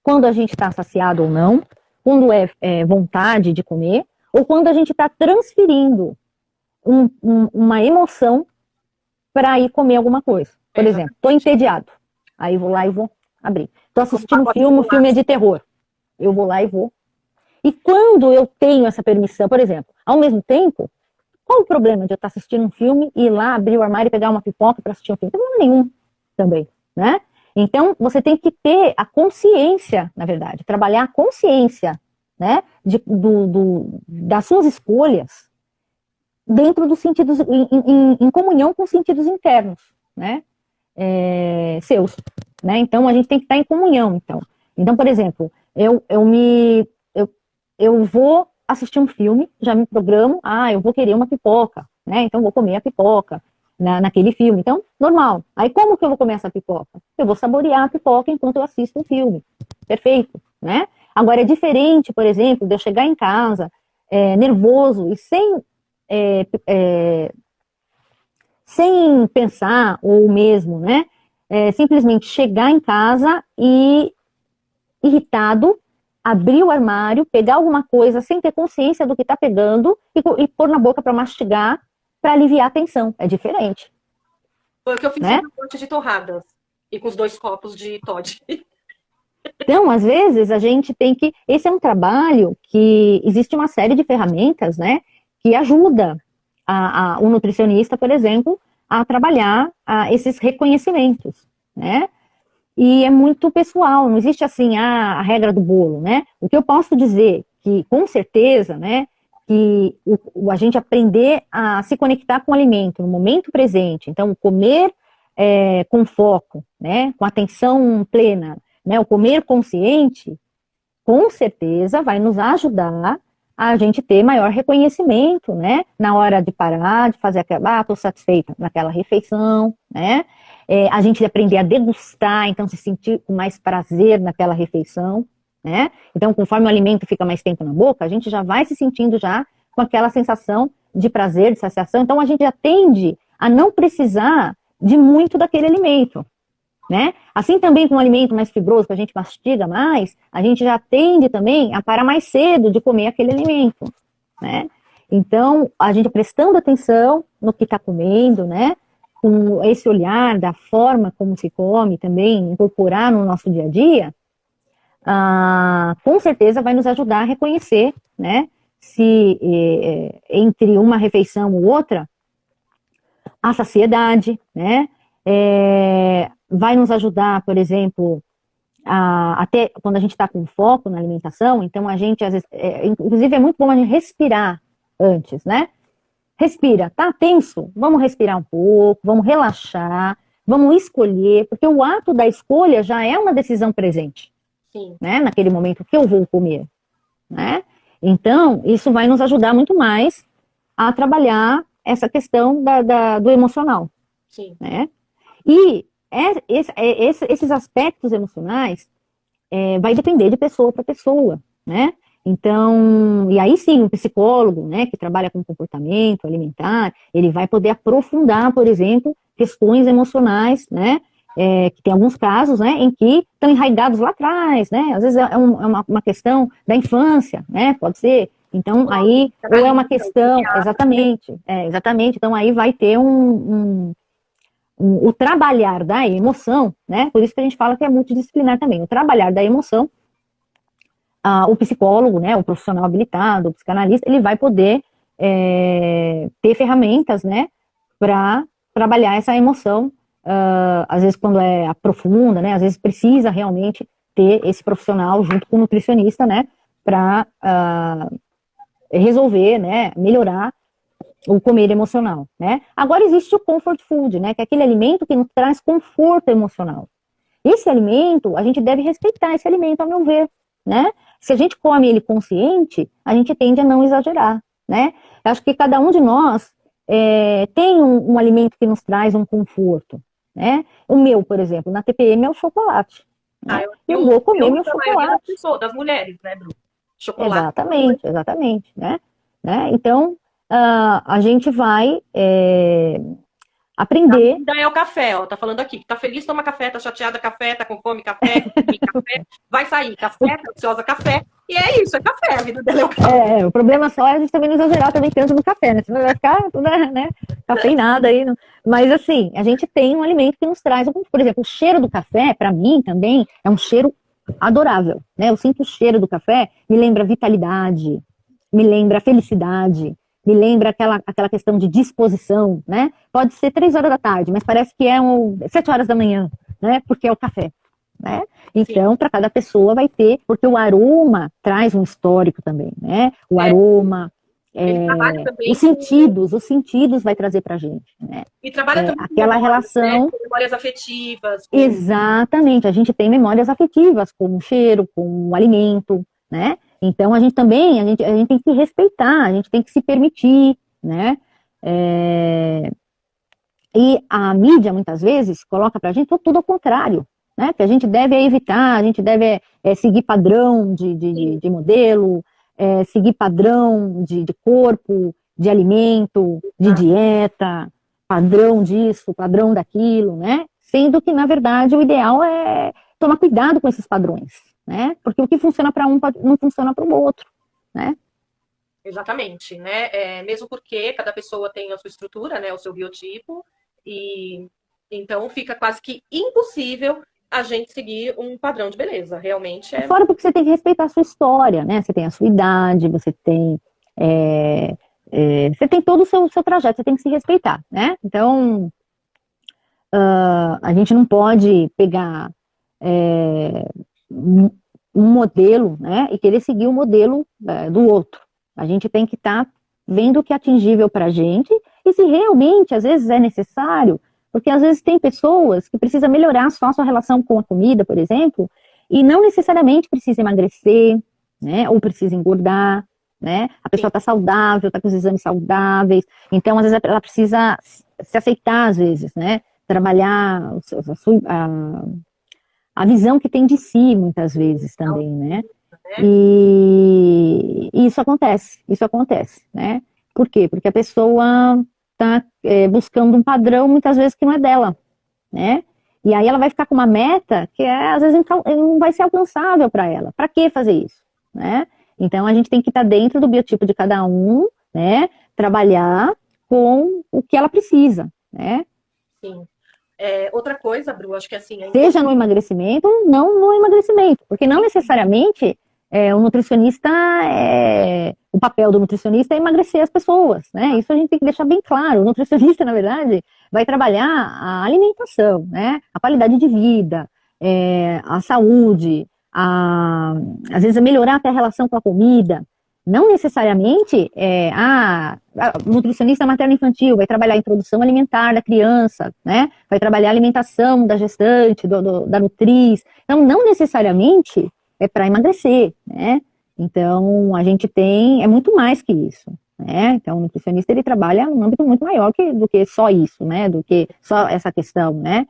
quando a gente está saciado ou não, quando é vontade de comer, ou quando a gente está transferindo uma emoção para ir comer alguma coisa. Por exemplo, estou entediado, aí vou lá e vou abrir. Estou assistindo um filme é de terror, eu vou lá e vou. E quando eu tenho essa permissão, por exemplo, ao mesmo tempo, qual o problema de eu estar assistindo um filme e ir lá abrir o armário e pegar uma pipoca para assistir um filme? Não tem problema nenhum também, né? Então, você tem que ter a consciência, na verdade, trabalhar a consciência, né, das suas escolhas dentro dos sentidos, em comunhão com os sentidos internos, né, seus, né? Então, a gente tem que estar em comunhão, então por exemplo, eu vou assistir um filme, já me programo, eu vou querer uma pipoca, né? Então vou comer a pipoca naquele filme. Então, normal. Aí como que eu vou comer essa pipoca? Eu vou saborear a pipoca enquanto eu assisto um filme. Perfeito, né? Agora é diferente, por exemplo, de eu chegar em casa nervoso e sem pensar, ou mesmo, né? Simplesmente chegar em casa e irritado, abrir o armário, pegar alguma coisa sem ter consciência do que está pegando e pôr na boca para mastigar, para aliviar a tensão. É diferente. Foi o que eu fiz, né? Com um monte de torradas e com os 2 copos de Toddy. Então, às vezes, a gente tem que... Esse é um trabalho que existe uma série de ferramentas, né? Que ajuda o nutricionista, por exemplo, a trabalhar esses reconhecimentos, né? E é muito pessoal, não existe assim a regra do bolo, né? O que eu posso dizer que, com certeza, né, que a gente aprender a se conectar com o alimento no momento presente, então comer com foco, né, com atenção plena, né, o comer consciente, com certeza vai nos ajudar a gente ter maior reconhecimento, né, na hora de parar, de fazer aquela, estou satisfeita naquela refeição, né, a gente aprender a degustar, então se sentir com mais prazer naquela refeição, né, então conforme o alimento fica mais tempo na boca, a gente já vai se sentindo já com aquela sensação de prazer, de saciação, então a gente já tende a não precisar de muito daquele alimento, né? Assim também com um alimento mais fibroso, que a gente mastiga mais, a gente já tende também a parar mais cedo de comer aquele alimento, né? Então, a gente prestando atenção no que está comendo, né? Com esse olhar da forma como se come também, incorporar no nosso dia a dia, com certeza vai nos ajudar a reconhecer, né? Se entre uma refeição ou outra, a saciedade, né? Vai nos ajudar, por exemplo, até quando a gente está com foco na alimentação, então a gente, às vezes, inclusive é muito bom a gente respirar antes, né? Respira, tá tenso? Vamos respirar um pouco, vamos relaxar, vamos escolher, porque o ato da escolha já é uma decisão presente, Sim. né? Naquele momento que eu vou comer, né? Então, isso vai nos ajudar muito mais a trabalhar essa questão do emocional, Sim. né? E esses aspectos emocionais vai depender de pessoa para pessoa, né? Então, e aí sim, o psicólogo, né, que trabalha com comportamento alimentar, ele vai poder aprofundar, por exemplo, questões emocionais, né, que tem alguns casos, né, em que estão enraigados lá atrás, né, às vezes é uma questão da infância, né, pode ser, então aí, ou é uma questão, exatamente, então aí vai ter o trabalhar da emoção, né, por isso que a gente fala que é multidisciplinar também, o trabalhar da emoção, o psicólogo, né, o profissional habilitado, o psicanalista, ele vai poder ter ferramentas, né, para trabalhar essa emoção, às vezes quando é profunda, né, às vezes precisa realmente ter esse profissional junto com o nutricionista, né, para resolver, né, melhorar o comer emocional, né. Agora existe o comfort food, né, que é aquele alimento que nos traz conforto emocional. Esse alimento, a gente deve respeitar esse alimento, ao meu ver, né? Se a gente come ele consciente, a gente tende a não exagerar, né? Eu acho que cada um de nós tem um alimento que nos traz um conforto, né? O meu, por exemplo, na TPM é o chocolate, né? Eu vou comer meu Da maioria das chocolate. pessoas, das mulheres, né, Bruno? Chocolate. Exatamente, né? Então, a gente vai A aprender. vida é o café, ó. Tá falando aqui. Tá feliz, toma café. Tá chateada, café. Tá com fome, café. Café. Vai sair, café. Tá ansiosa, café. E é isso, é café. A vida dela é o café. O problema só é a gente também não exagerar também tanto no café, né? Senão vai ficar tudo, né? Cafeinada aí. Não. Mas assim, a gente tem um alimento que nos traz, por exemplo, o cheiro do café, para mim também, é um cheiro adorável, né? Eu sinto o cheiro do café, me lembra vitalidade, me lembra felicidade, me lembra aquela questão de disposição, né? Pode ser 3 horas da tarde, mas parece que é 7 horas da manhã, né? Porque é o café, né? Então, para cada pessoa vai ter, porque o aroma traz um histórico também, né? O aroma, os sentidos vai trazer pra gente, né? E trabalha também com Aquela memórias, relação. né? Com memórias afetivas. Com... Exatamente, a gente tem memórias afetivas, com o cheiro, com o alimento, né? Então a gente também, a gente tem que se respeitar, a gente tem que se permitir, né? E a mídia, muitas vezes, coloca pra gente tudo ao contrário, né? Que a gente deve evitar, a gente deve seguir padrão de modelo, seguir padrão de corpo, de alimento, de dieta, padrão disso, padrão daquilo, né? Sendo que, na verdade, o ideal é tomar cuidado com esses padrões, né? Porque o que funciona para um não funciona para o outro, né? Exatamente, né? Mesmo porque cada pessoa tem a sua estrutura, né? O seu biotipo, e então fica quase que impossível a gente seguir um padrão de beleza. Realmente é. Fora porque você tem que respeitar a sua história, né? Você tem a sua idade, você tem todo o seu trajeto, você tem que se respeitar, né? Então, a gente não pode pegar um modelo, né? E querer seguir o modelo do outro. A gente tem que estar vendo o que é atingível para a gente e se realmente, às vezes, é necessário, porque às vezes tem pessoas que precisam melhorar só a sua relação com a comida, por exemplo, e não necessariamente precisa emagrecer, né? Ou precisa engordar, né? A pessoa está saudável, está com os exames saudáveis, então às vezes ela precisa se aceitar, às vezes, né? Trabalhar a visão que tem de si, muitas vezes, também, né? E isso acontece, né? Por quê? Porque a pessoa está buscando um padrão, muitas vezes, que não é dela, né? E aí ela vai ficar com uma meta que às vezes então, não vai ser alcançável para ela. Para que fazer isso, né? Então a gente tem que estar dentro do biotipo de cada um, né? Trabalhar com o que ela precisa, né? Sim. Outra coisa, Bru, acho que assim, é Seja no emagrecimento ou não no emagrecimento, porque não necessariamente o nutricionista o papel do nutricionista é emagrecer as pessoas, né? Isso a gente tem que deixar bem claro. O nutricionista, na verdade, vai trabalhar a alimentação, né? A qualidade de vida, a saúde, às vezes melhorar até a relação com a comida. Não necessariamente a nutricionista materno-infantil vai trabalhar a introdução alimentar da criança, né? Vai trabalhar a alimentação da gestante, da nutriz. Então, não necessariamente é para emagrecer, né? Então, a gente é muito mais que isso, né? Então, o nutricionista, ele trabalha num âmbito muito maior do que só isso, né? Do que só essa questão, né?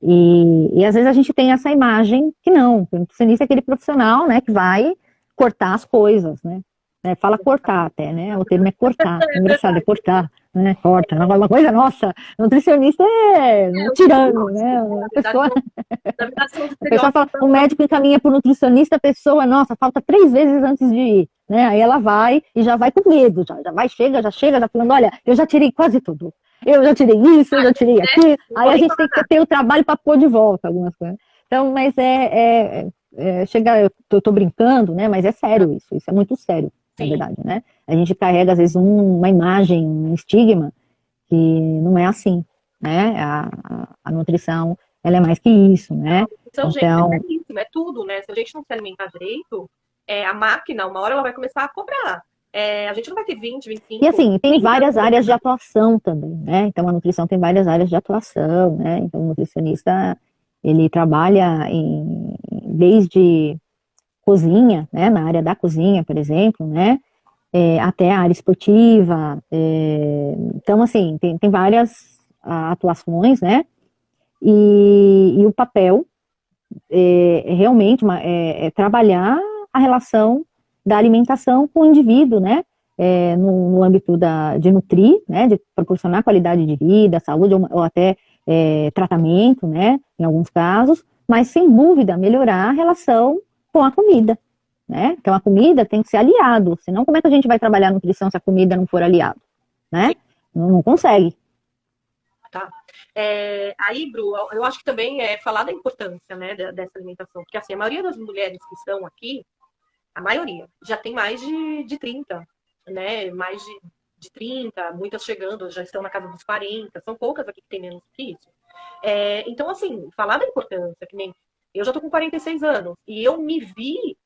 E às vezes a gente tem essa imagem que não, o nutricionista é aquele profissional, né, que vai cortar as coisas, né? Fala cortar até, né? O termo é cortar. É engraçado, é cortar, né? Corta. Não é uma coisa, nossa, nutricionista é um tirano, né? A pessoa fala, o médico encaminha para o nutricionista, a pessoa, nossa, falta 3 vezes antes de ir, né? Aí ela vai e já vai com medo, já vai, já falando, olha, eu já tirei quase tudo. Eu já tirei isso, eu já tirei aquilo. Aí a gente tem que ter o trabalho para pôr de volta algumas coisas. Então, mas eu tô brincando, né? Mas é sério isso é muito sério, na verdade, né? A gente carrega, às vezes, uma imagem, um estigma, que não é assim, né? A nutrição, ela é mais que isso, né? Então, gente, é belíssimo, é tudo, né? Se a gente não se alimentar direito, a máquina, uma hora ela vai começar a cobrar. A gente não vai ter 20, 25... E assim, tem várias áreas de atuação também, né? Então, a nutrição tem várias áreas de atuação, né? Então, o nutricionista, ele trabalha desde cozinha, né? Na área da cozinha, por exemplo, né? Até a área esportiva. Então, assim, tem várias atuações, né? E o papel realmente trabalhar a relação da alimentação com o indivíduo, né? No âmbito de nutrir, né? De proporcionar qualidade de vida, saúde ou até tratamento, né? Em alguns casos, mas sem dúvida melhorar a relação com a comida, né? Então a comida tem que ser aliado, senão como é que a gente vai trabalhar a nutrição se a comida não for aliado, né? Não consegue. Tá. Aí, Bru, eu acho que também falar da importância, né, dessa alimentação, porque assim, a maioria das mulheres que estão aqui, a maioria, já tem mais de 30, né, mais de 30, muitas chegando, já estão na casa dos 40, são poucas aqui que tem menos que isso. Então, assim, falar da importância, que nem eu já tô com 46 anos, e eu me vi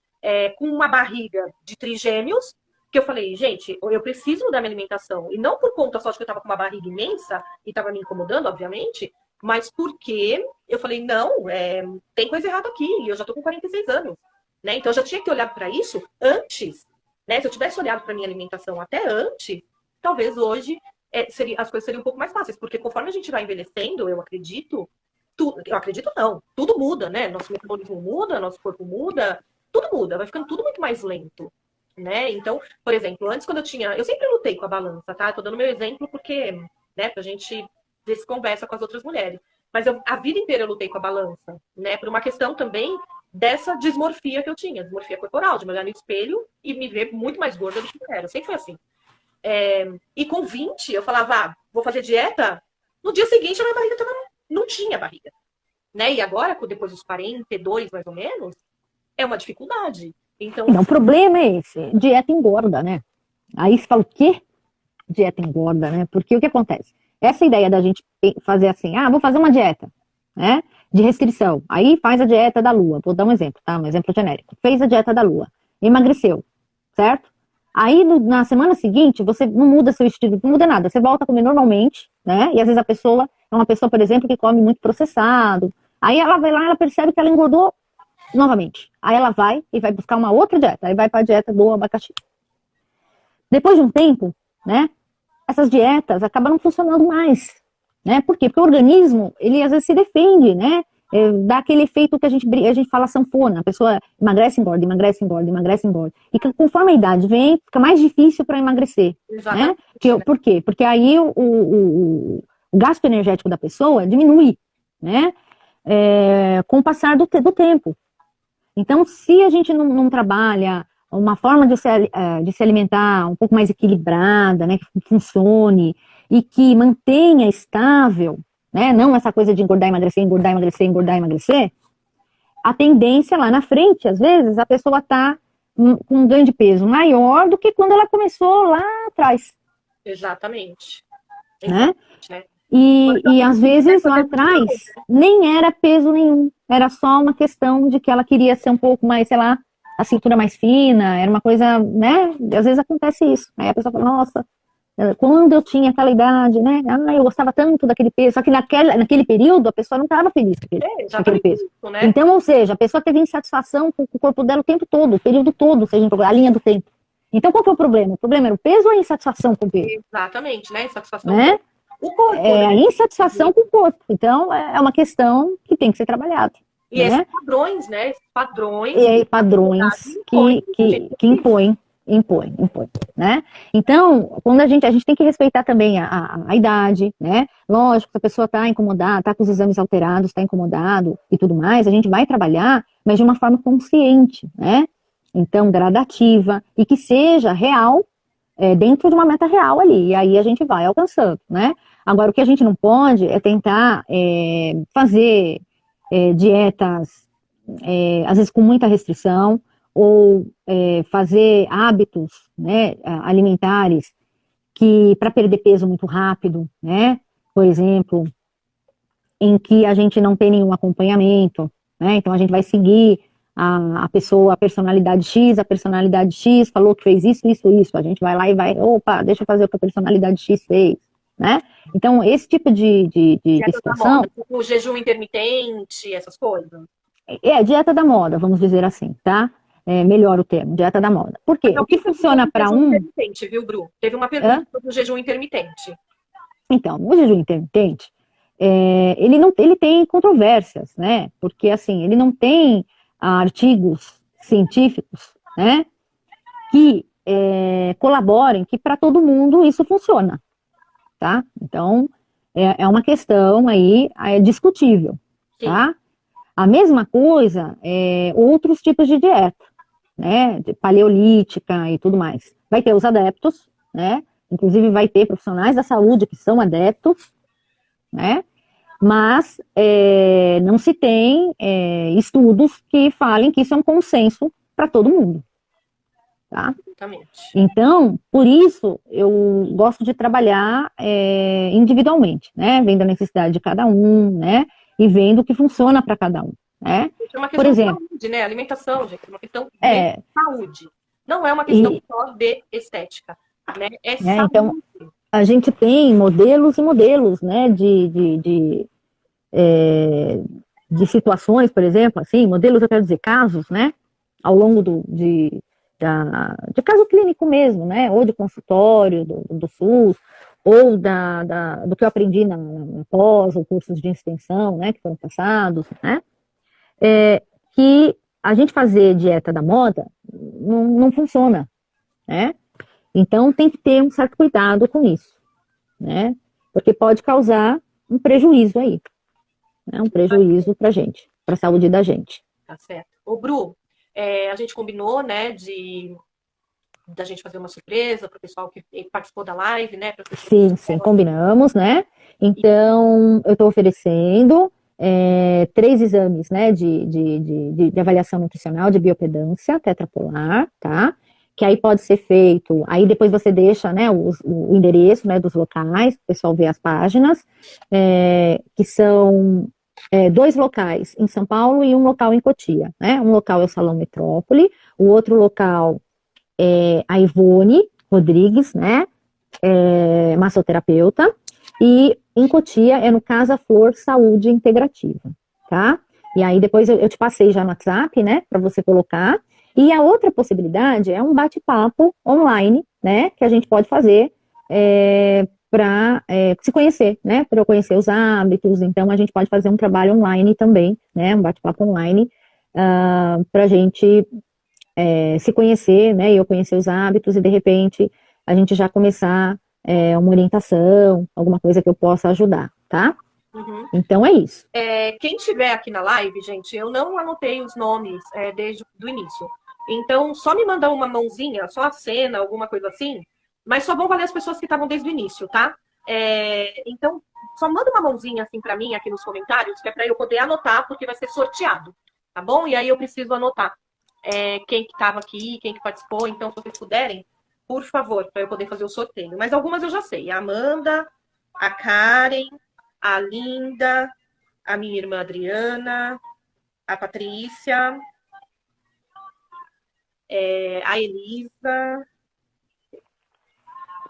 com uma barriga de trigêmeos, que eu falei, gente, eu preciso mudar minha alimentação. E não por conta só de que eu tava com uma barriga imensa e tava me incomodando, obviamente, mas porque eu falei, não, tem coisa errada aqui, e eu já tô com 46 anos. Né? Então eu já tinha que ter olhado para isso antes. Né? Se eu tivesse olhado para minha alimentação até antes, talvez hoje as coisas seriam um pouco mais fáceis, porque conforme a gente vai envelhecendo, eu acredito não, tudo muda, né? Nosso metabolismo muda, nosso corpo muda, tudo muda, vai ficando tudo muito mais lento. Né? Então, por exemplo, antes quando eu sempre lutei com a balança, tá? Eu tô dando meu exemplo porque, né, pra gente ver se conversa com as outras mulheres. Mas a vida inteira eu lutei com a balança, né? Por uma questão também dessa dismorfia que eu tinha, dismorfia corporal, de me olhar no espelho e me ver muito mais gorda do que eu era. Sempre foi assim. E com 20, eu falava, vou fazer dieta. No dia seguinte, a minha barriga não tinha barriga. Né? E agora, depois dos 42, mais ou menos, é uma dificuldade. Então, o problema é esse, dieta engorda, né? Aí você fala, o quê? Dieta engorda, né? Porque o que acontece? Essa ideia da gente fazer assim, vou fazer uma dieta, né? De restrição. Aí faz a dieta da lua. Vou dar um exemplo, tá? Um exemplo genérico. Fez a dieta da lua, emagreceu, certo? Aí na semana seguinte, você não muda seu estilo, não muda nada. Você volta a comer normalmente, né? E às vezes a pessoa é uma pessoa, por exemplo, que come muito processado. Aí ela vai lá, ela percebe que ela engordou novamente. Aí ela vai e vai buscar uma outra dieta. Aí vai para a dieta do abacaxi. Depois de um tempo, né? Essas dietas acabam não funcionando mais, né? Por quê? Porque o organismo, ele às vezes se defende, né? dá aquele efeito que a gente fala sanfona, a pessoa emagrece, engorda, emagrece, engorda, emagrece, engorda. E que, conforme a idade vem, fica mais difícil para emagrecer, né? Exatamente. Por quê? Porque aí o gasto energético da pessoa diminui, né? Com o passar do tempo. Então, se a gente não trabalha uma forma de se alimentar um pouco mais equilibrada, né, que funcione e que mantenha estável, né, não essa coisa de engordar, emagrecer, engordar, emagrecer, engordar, emagrecer, a tendência lá na frente, às vezes, a pessoa está com um ganho de peso maior do que quando ela começou lá atrás. Exatamente. Né? Exatamente, né? E às vezes lá atrás nem era peso nenhum, era só uma questão de que ela queria ser um pouco mais, sei lá, a cintura mais fina, era uma coisa, né? Às vezes acontece isso. Aí a pessoa fala, nossa, quando eu tinha aquela idade, né? Eu gostava tanto daquele peso, só que naquele período a pessoa não estava feliz com aquele peso. Isso, né? Então, ou seja, a pessoa teve insatisfação com o corpo dela o tempo todo, o período todo, seja a linha do tempo. Então, qual que é o problema? O problema era o peso ou a insatisfação com o peso? Exatamente, né? Insatisfação né? com o corpo. A insatisfação com o corpo. Então, é uma questão que tem que ser trabalhada. E esses padrões, né? Esses padrões. E padrões que impõem, né? Então, quando a gente tem que respeitar também a idade, né? Lógico, se a pessoa está incomodada, está com os exames alterados, está incomodado e tudo mais, a gente vai trabalhar, mas de uma forma consciente, né? Então, gradativa e que seja real, dentro de uma meta real ali, e aí a gente vai alcançando, né? Agora, o que a gente não pode é tentar fazer dietas, às vezes com muita restrição, ou fazer hábitos, né, alimentares que para perder peso muito rápido, né? Por exemplo, em que a gente não tem nenhum acompanhamento, né? Então a gente vai seguir a pessoa, a personalidade X falou que fez isso, a gente vai lá e opa, deixa eu fazer o que a personalidade X fez, né? Então, esse tipo de situação... Moda, tipo, o jejum intermitente, essas coisas. Dieta da moda, vamos dizer assim, tá? Melhor o termo, dieta da moda. Por quê? O que funciona para um... intermitente, viu, Bru? Teve uma pergunta sobre o jejum intermitente. Então, o jejum intermitente, ele tem controvérsias, né? Porque, assim, ele não tem artigos científicos, né, que colaborem que para todo mundo isso funciona, tá? Então, é uma questão aí discutível, tá? A mesma coisa, outros tipos de dieta, né, paleolítica e tudo mais. Vai ter os adeptos, né, inclusive vai ter profissionais da saúde que são adeptos, né, mas não se tem estudos que falem que isso é um consenso para todo mundo, tá? Exatamente. Então, por isso, eu gosto de trabalhar individualmente, né? Vendo a necessidade de cada um, né? E vendo o que funciona para cada um, né? É uma questão por exemplo, de saúde, né? Alimentação, gente, é uma questão de saúde. Não é uma questão só de estética, né? É saúde. Então, a gente tem modelos e modelos, né? De situações, por exemplo, assim, modelos, eu quero dizer, casos, né? Ao longo de caso clínico mesmo, né? Ou de consultório do SUS, ou do que eu aprendi na pós, ou cursos de extensão, né? Que foram passados, né? Que a gente fazer dieta da moda não funciona, né? Então tem que ter um certo cuidado com isso, né? Porque pode causar um prejuízo aí, né? Um prejuízo pra gente, pra saúde da gente. Tá certo. Ô, Bru, a gente combinou, né, da gente fazer uma surpresa para o pessoal que participou da live, né? Sim, combinamos, né? Então, eu estou oferecendo 3 exames, né, de avaliação nutricional, de biopedância tetrapolar, tá? Que aí pode ser feito, aí depois você deixa, né, o endereço, né, dos locais, o pessoal vê as páginas, que são 2 locais em São Paulo e um local em Cotia, né? Um local é o Salão Metrópole, o outro local é a Ivone Rodrigues, né? Massoterapeuta, e em Cotia é no Casa Flor Saúde Integrativa, tá? E aí depois eu te passei já no WhatsApp, né, para você colocar. E a outra possibilidade é um bate-papo online, né, que a gente pode fazer para se conhecer, né? Para eu conhecer os hábitos. Então, a gente pode fazer um trabalho online também, né? Um bate-papo online, para a gente se conhecer, né? E eu conhecer os hábitos e, de repente, a gente já começar uma orientação, alguma coisa que eu possa ajudar, tá? Uhum. Então, é isso. Quem estiver aqui na live, gente, eu não anotei os nomes desde o início. Então, só me mandar uma mãozinha, só a cena, alguma coisa assim, mas só vão valer as pessoas que estavam desde o início, tá? Então, só manda uma mãozinha assim para mim aqui nos comentários, que é para eu poder anotar, porque vai ser sorteado, tá bom? E aí eu preciso anotar quem que estava aqui, quem que participou. Então, se vocês puderem, por favor, para eu poder fazer o sorteio. Mas algumas eu já sei. A Amanda, a Karen, a Linda, a minha irmã Adriana, a Patrícia, a Elisa.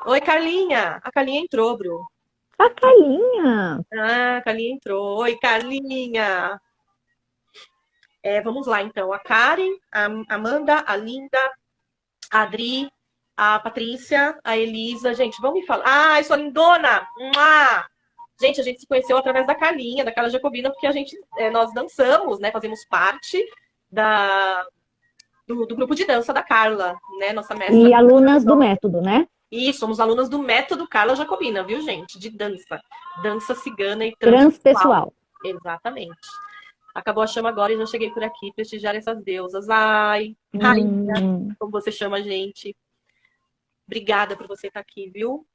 Oi, Carlinha. A Carlinha entrou, Bru. A Carlinha! Ah, a Carlinha entrou. Oi, Carlinha. Vamos lá, então. A Karen, a Amanda, a Linda, a Adri, a Patrícia, a Elisa. Gente, vamos me falar. Ai, sua lindona! Mua! Gente, a gente se conheceu através da Carlinha, da Carla Jacobina, porque nós dançamos, né? Fazemos parte do grupo de dança da Carla, né? Nossa mestra. E alunas do método, né? E somos alunas do método Carla Jacobina, viu, gente? De dança. Dança cigana e transpessoal. Transpessoal. Exatamente. Acabou a chama agora e já cheguei por aqui prestigiar essas deusas. Ai, rainha, como você chama a gente. Obrigada por você estar aqui, viu?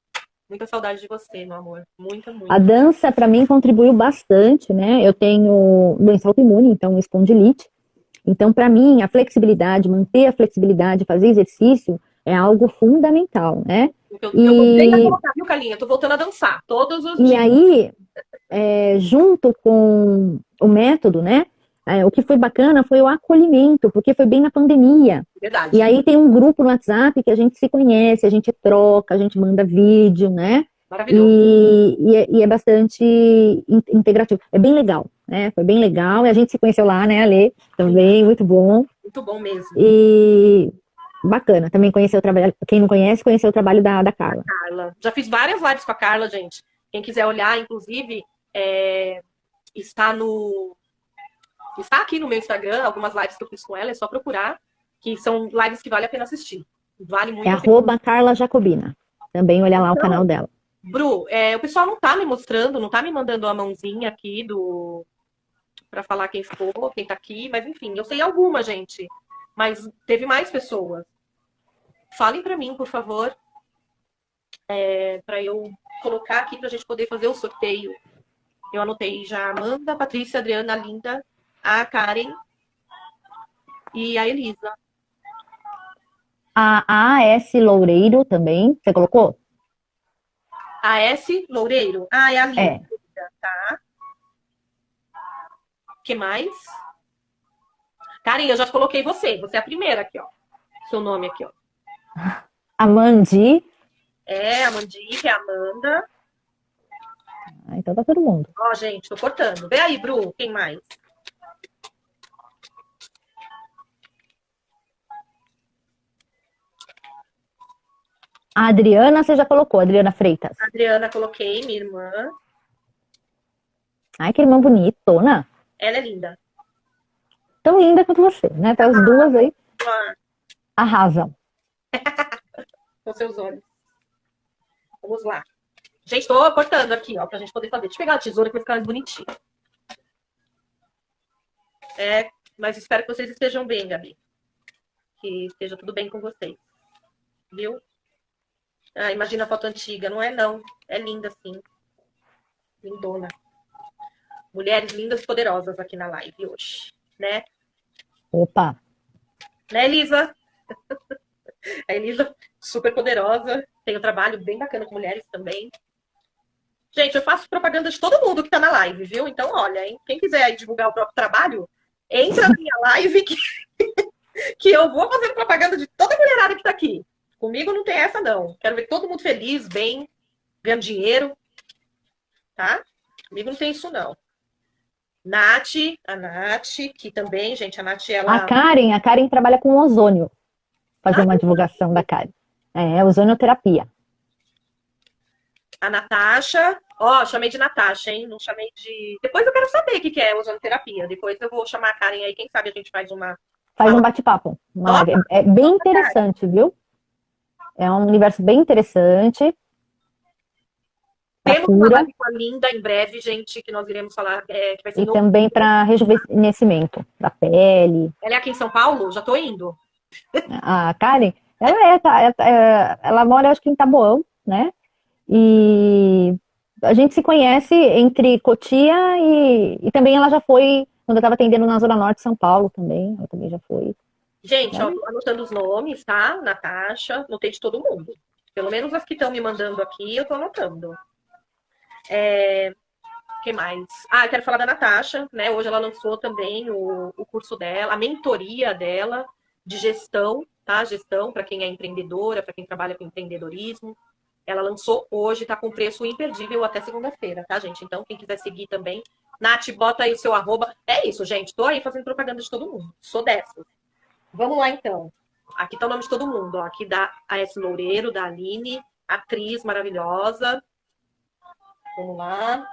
Muita saudade de você, meu amor. Muita, muita. A dança, para mim, contribuiu bastante, né? Eu tenho doença autoimune, então espondilite. Então, para mim, a flexibilidade, manter a flexibilidade, fazer exercício é algo fundamental, né? Eu voltei a colocar, viu, Carlinha? Eu tô voltando a dançar todos os E dias. aí, junto com o método, né? O que foi bacana foi o acolhimento, porque foi bem na pandemia. Verdade. E aí tem um grupo no WhatsApp que a gente se conhece, a gente troca, a gente manda vídeo, né? Maravilhoso. E é bastante integrativo. É bem legal, né? Foi bem legal. E a gente se conheceu lá, né, Ale? Também, muito bom. Muito bom mesmo. E bacana. Também conhecer o trabalho. Quem não conhece, conhecer o trabalho da Carla. Carla. Já fiz várias lives com a Carla, gente. Quem quiser olhar, inclusive, está aqui no meu Instagram, algumas lives que eu fiz com ela, é só procurar, que são lives que vale a pena assistir. Vale muito a pena. Carla Jacobina. Também olhar lá o canal dela. Bru, o pessoal não tá me mostrando, não tá me mandando a mãozinha aqui para falar quem ficou, quem tá aqui, mas enfim, eu sei alguma, gente. Mas teve mais pessoas. Falem para mim, por favor, para eu colocar aqui pra gente poder fazer o sorteio. Eu anotei já a Amanda, a Patrícia, a Adriana, a Linda, a Karen e a Elisa. A AS Loureiro também, você colocou? A S Loureiro? Ah, é a Linda, tá? O que mais? Karen, eu já coloquei você. Você é a primeira aqui, ó. Seu nome aqui, ó. Amandi. A Mandi, que é a Amanda. Então tá todo mundo. Ó, gente, tô cortando. Vê aí, Bru, quem mais? A Adriana, você já colocou, Adriana Freitas. A Adriana, coloquei, minha irmã. Ai, que irmã bonitona. Ela é linda. Tão linda quanto você, né? Tá as duas aí. Arrasam. Com seus olhos. Vamos lá. Gente, tô cortando aqui, ó, pra gente poder fazer. Deixa eu pegar a tesoura que vai ficar mais bonitinho. Mas espero que vocês estejam bem, Gabi. Que esteja tudo bem com vocês. Viu? Ah, imagina a foto antiga. Não é, não. É linda, sim. Lindona. Mulheres lindas e poderosas aqui na live hoje, né? Opa! Né, Elisa? A Elisa, super poderosa. Tem um trabalho bem bacana com mulheres também. Gente, eu faço propaganda de todo mundo que tá na live, viu? Então, olha, hein? Quem quiser aí divulgar o próprio trabalho, entra na minha live que eu vou fazer propaganda de toda a mulherada que tá aqui. Comigo não tem essa, não. Quero ver todo mundo feliz, bem, ganhando dinheiro. Tá? Comigo não tem isso, não. A Nath, que também, gente, a Nath, ela... A Karen trabalha com ozônio. Fazer uma divulgação da Karen. Ozonioterapia. A Natasha, ó, chamei de Natasha, hein? Não chamei de. Depois eu quero saber o que que é ozonoterapia. Depois eu vou chamar a Karen aí, quem sabe a gente faz uma Faz um live. bate-papo, uma Ó, live. É bem interessante, viu? É um universo bem interessante para temos uma cura live com a Linda em breve, gente, que nós iremos falar, que vai ser e no. também para rejuvenescimento da pele. Ela é aqui em São Paulo? Já tô indo. A Karen, ela mora, acho que em Taboão, né? E a gente se conhece entre Cotia e também ela já foi, quando eu estava atendendo na Zona Norte de São Paulo também, ela também já foi. Gente, ó, Né? tô anotando os nomes, tá? Natasha, anotei de todo mundo. Pelo menos as que estão me mandando aqui, eu tô anotando. Que mais? Ah, eu quero falar da Natasha, né? Hoje ela lançou também o curso dela, a mentoria dela de gestão, tá? Gestão para quem é empreendedora, para quem trabalha com empreendedorismo. Ela lançou hoje, tá com preço imperdível até segunda-feira, tá, gente? Então, quem quiser seguir também, Nath, bota aí o seu arroba. É isso, gente. Tô aí fazendo propaganda de todo mundo. Sou dessa. Vamos lá, então. Aqui tá o nome de todo mundo, ó. Aqui da AS Loureiro, da Aline, atriz maravilhosa. Vamos lá.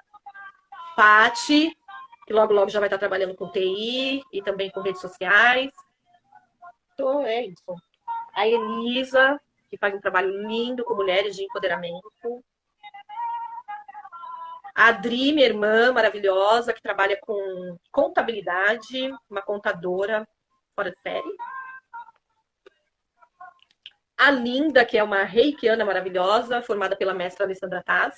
Pati, que logo logo já vai estar trabalhando com TI e também com redes sociais. Então, é isso. A Elisa, que faz um trabalho lindo com mulheres de empoderamento. A Adri, minha irmã maravilhosa, que trabalha com contabilidade, uma contadora fora de série. A Linda, que é uma reikiana maravilhosa, formada pela mestra Alessandra Taz.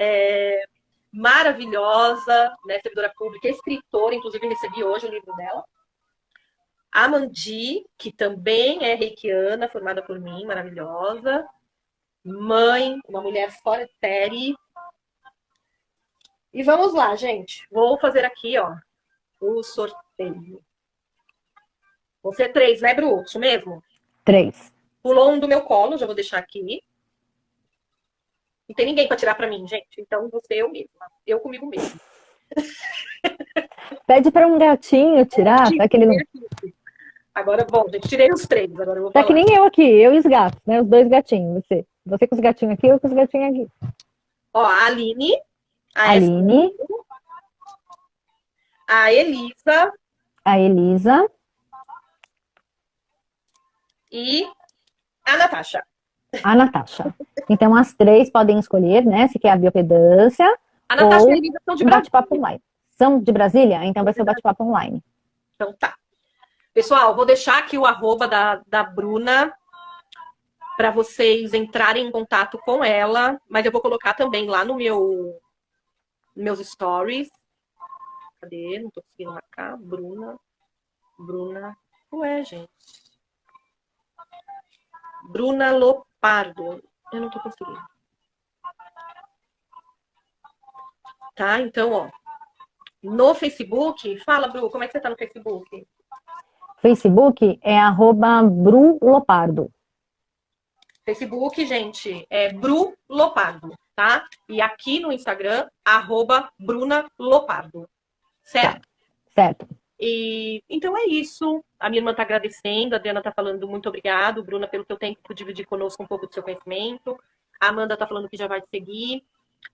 É maravilhosa, né, servidora pública, escritora, inclusive recebi hoje o livro dela. A Mandi, que também é reikiana, formada por mim, maravilhosa. Mãe, uma mulher fora de série. E vamos lá, gente. Vou fazer aqui, ó, o sorteio. Vão ser 3, né, Bru? Isso mesmo? 3. Pulou um do meu colo, já vou deixar aqui. Não tem ninguém para tirar para mim, gente. Então vou ser eu mesma. Eu comigo mesmo. Pede para um gatinho tirar, para que ele não. Agora, bom, gente, tirei os 3, agora eu vou Tá que falar. nem eu aqui, eu e os gatos, né? Os dois gatinhos, você. Você com os gatinhos aqui, eu com os gatinhos aqui. Ó, a Aline, a S, Aline, a Elisa a Elisa, e a Natasha. a Natasha. Então, as 3 podem escolher, né? Se quer a biopedância A Natasha e a ou Elisa são de um bate-papo Brasília. online. São de Brasília? Então vai ser o bate-papo online. Então tá. Pessoal, vou deixar aqui o arroba da Bruna para vocês entrarem em contato com ela, mas eu vou colocar também lá no meus stories. Cadê? Não tô conseguindo marcar. Bruna. Ué, gente. Bruna Lopardo. Eu não tô conseguindo. Tá? Então, ó. No Facebook, fala, Bru, como é que você tá no Facebook? Facebook é @brulopardo. Facebook, gente, é Bru Lopardo, tá? E aqui no Instagram, @Bruna Lopardo. Tá, Certo? certo. E então é isso. A minha irmã tá agradecendo, a Diana tá falando muito obrigado, Bruna, pelo teu tempo por dividir conosco um pouco do seu conhecimento. A Amanda tá falando que já vai te seguir.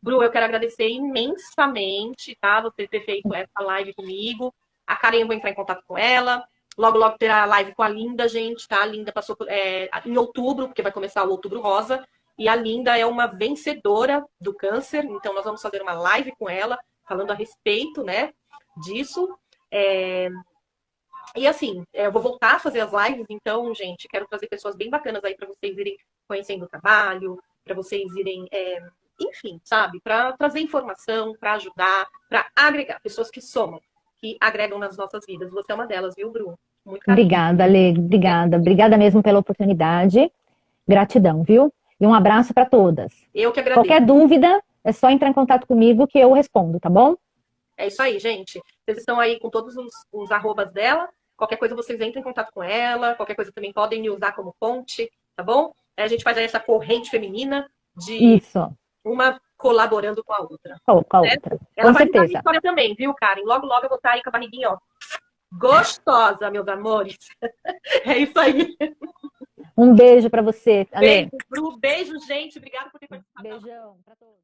Bru, eu quero agradecer imensamente, tá? Você ter feito essa live comigo. A Karen, eu vou entrar em contato com ela. Logo, logo terá a live com a Linda, gente, tá? A Linda passou em outubro, porque vai começar o Outubro Rosa. E a Linda é uma vencedora do câncer, então nós vamos fazer uma live com ela, falando a respeito, né, disso. E assim, eu vou voltar a fazer as lives, então, gente, quero trazer pessoas bem bacanas aí para vocês irem conhecendo o trabalho, para vocês irem, enfim, sabe, para trazer informação, para ajudar, para agregar, pessoas que somam, que agregam nas nossas vidas. Você é uma delas, viu, Bru? Muito carinho. Obrigada, Lê. Obrigada. Obrigada mesmo pela oportunidade. Gratidão, viu? E um abraço para todas. Eu que agradeço. Qualquer dúvida, é só entrar em contato comigo que eu respondo, tá bom? É isso aí, gente. Vocês estão aí com todos os arrobas dela. Qualquer coisa vocês entrem em contato com ela. Qualquer coisa também podem me usar como ponte, tá bom? A gente faz aí essa corrente feminina de Isso. uma colaborando com a outra. Com a Né? outra. Ela Com vai contar a certeza. história também, viu, Karen? Logo, logo eu vou estar aí com a barriguinha, ó. Gostosa, meus amores. É isso aí. Um beijo para você, Ale. Beijo, Bru. Beijo, gente. Obrigada por ter participado. Beijão para todos.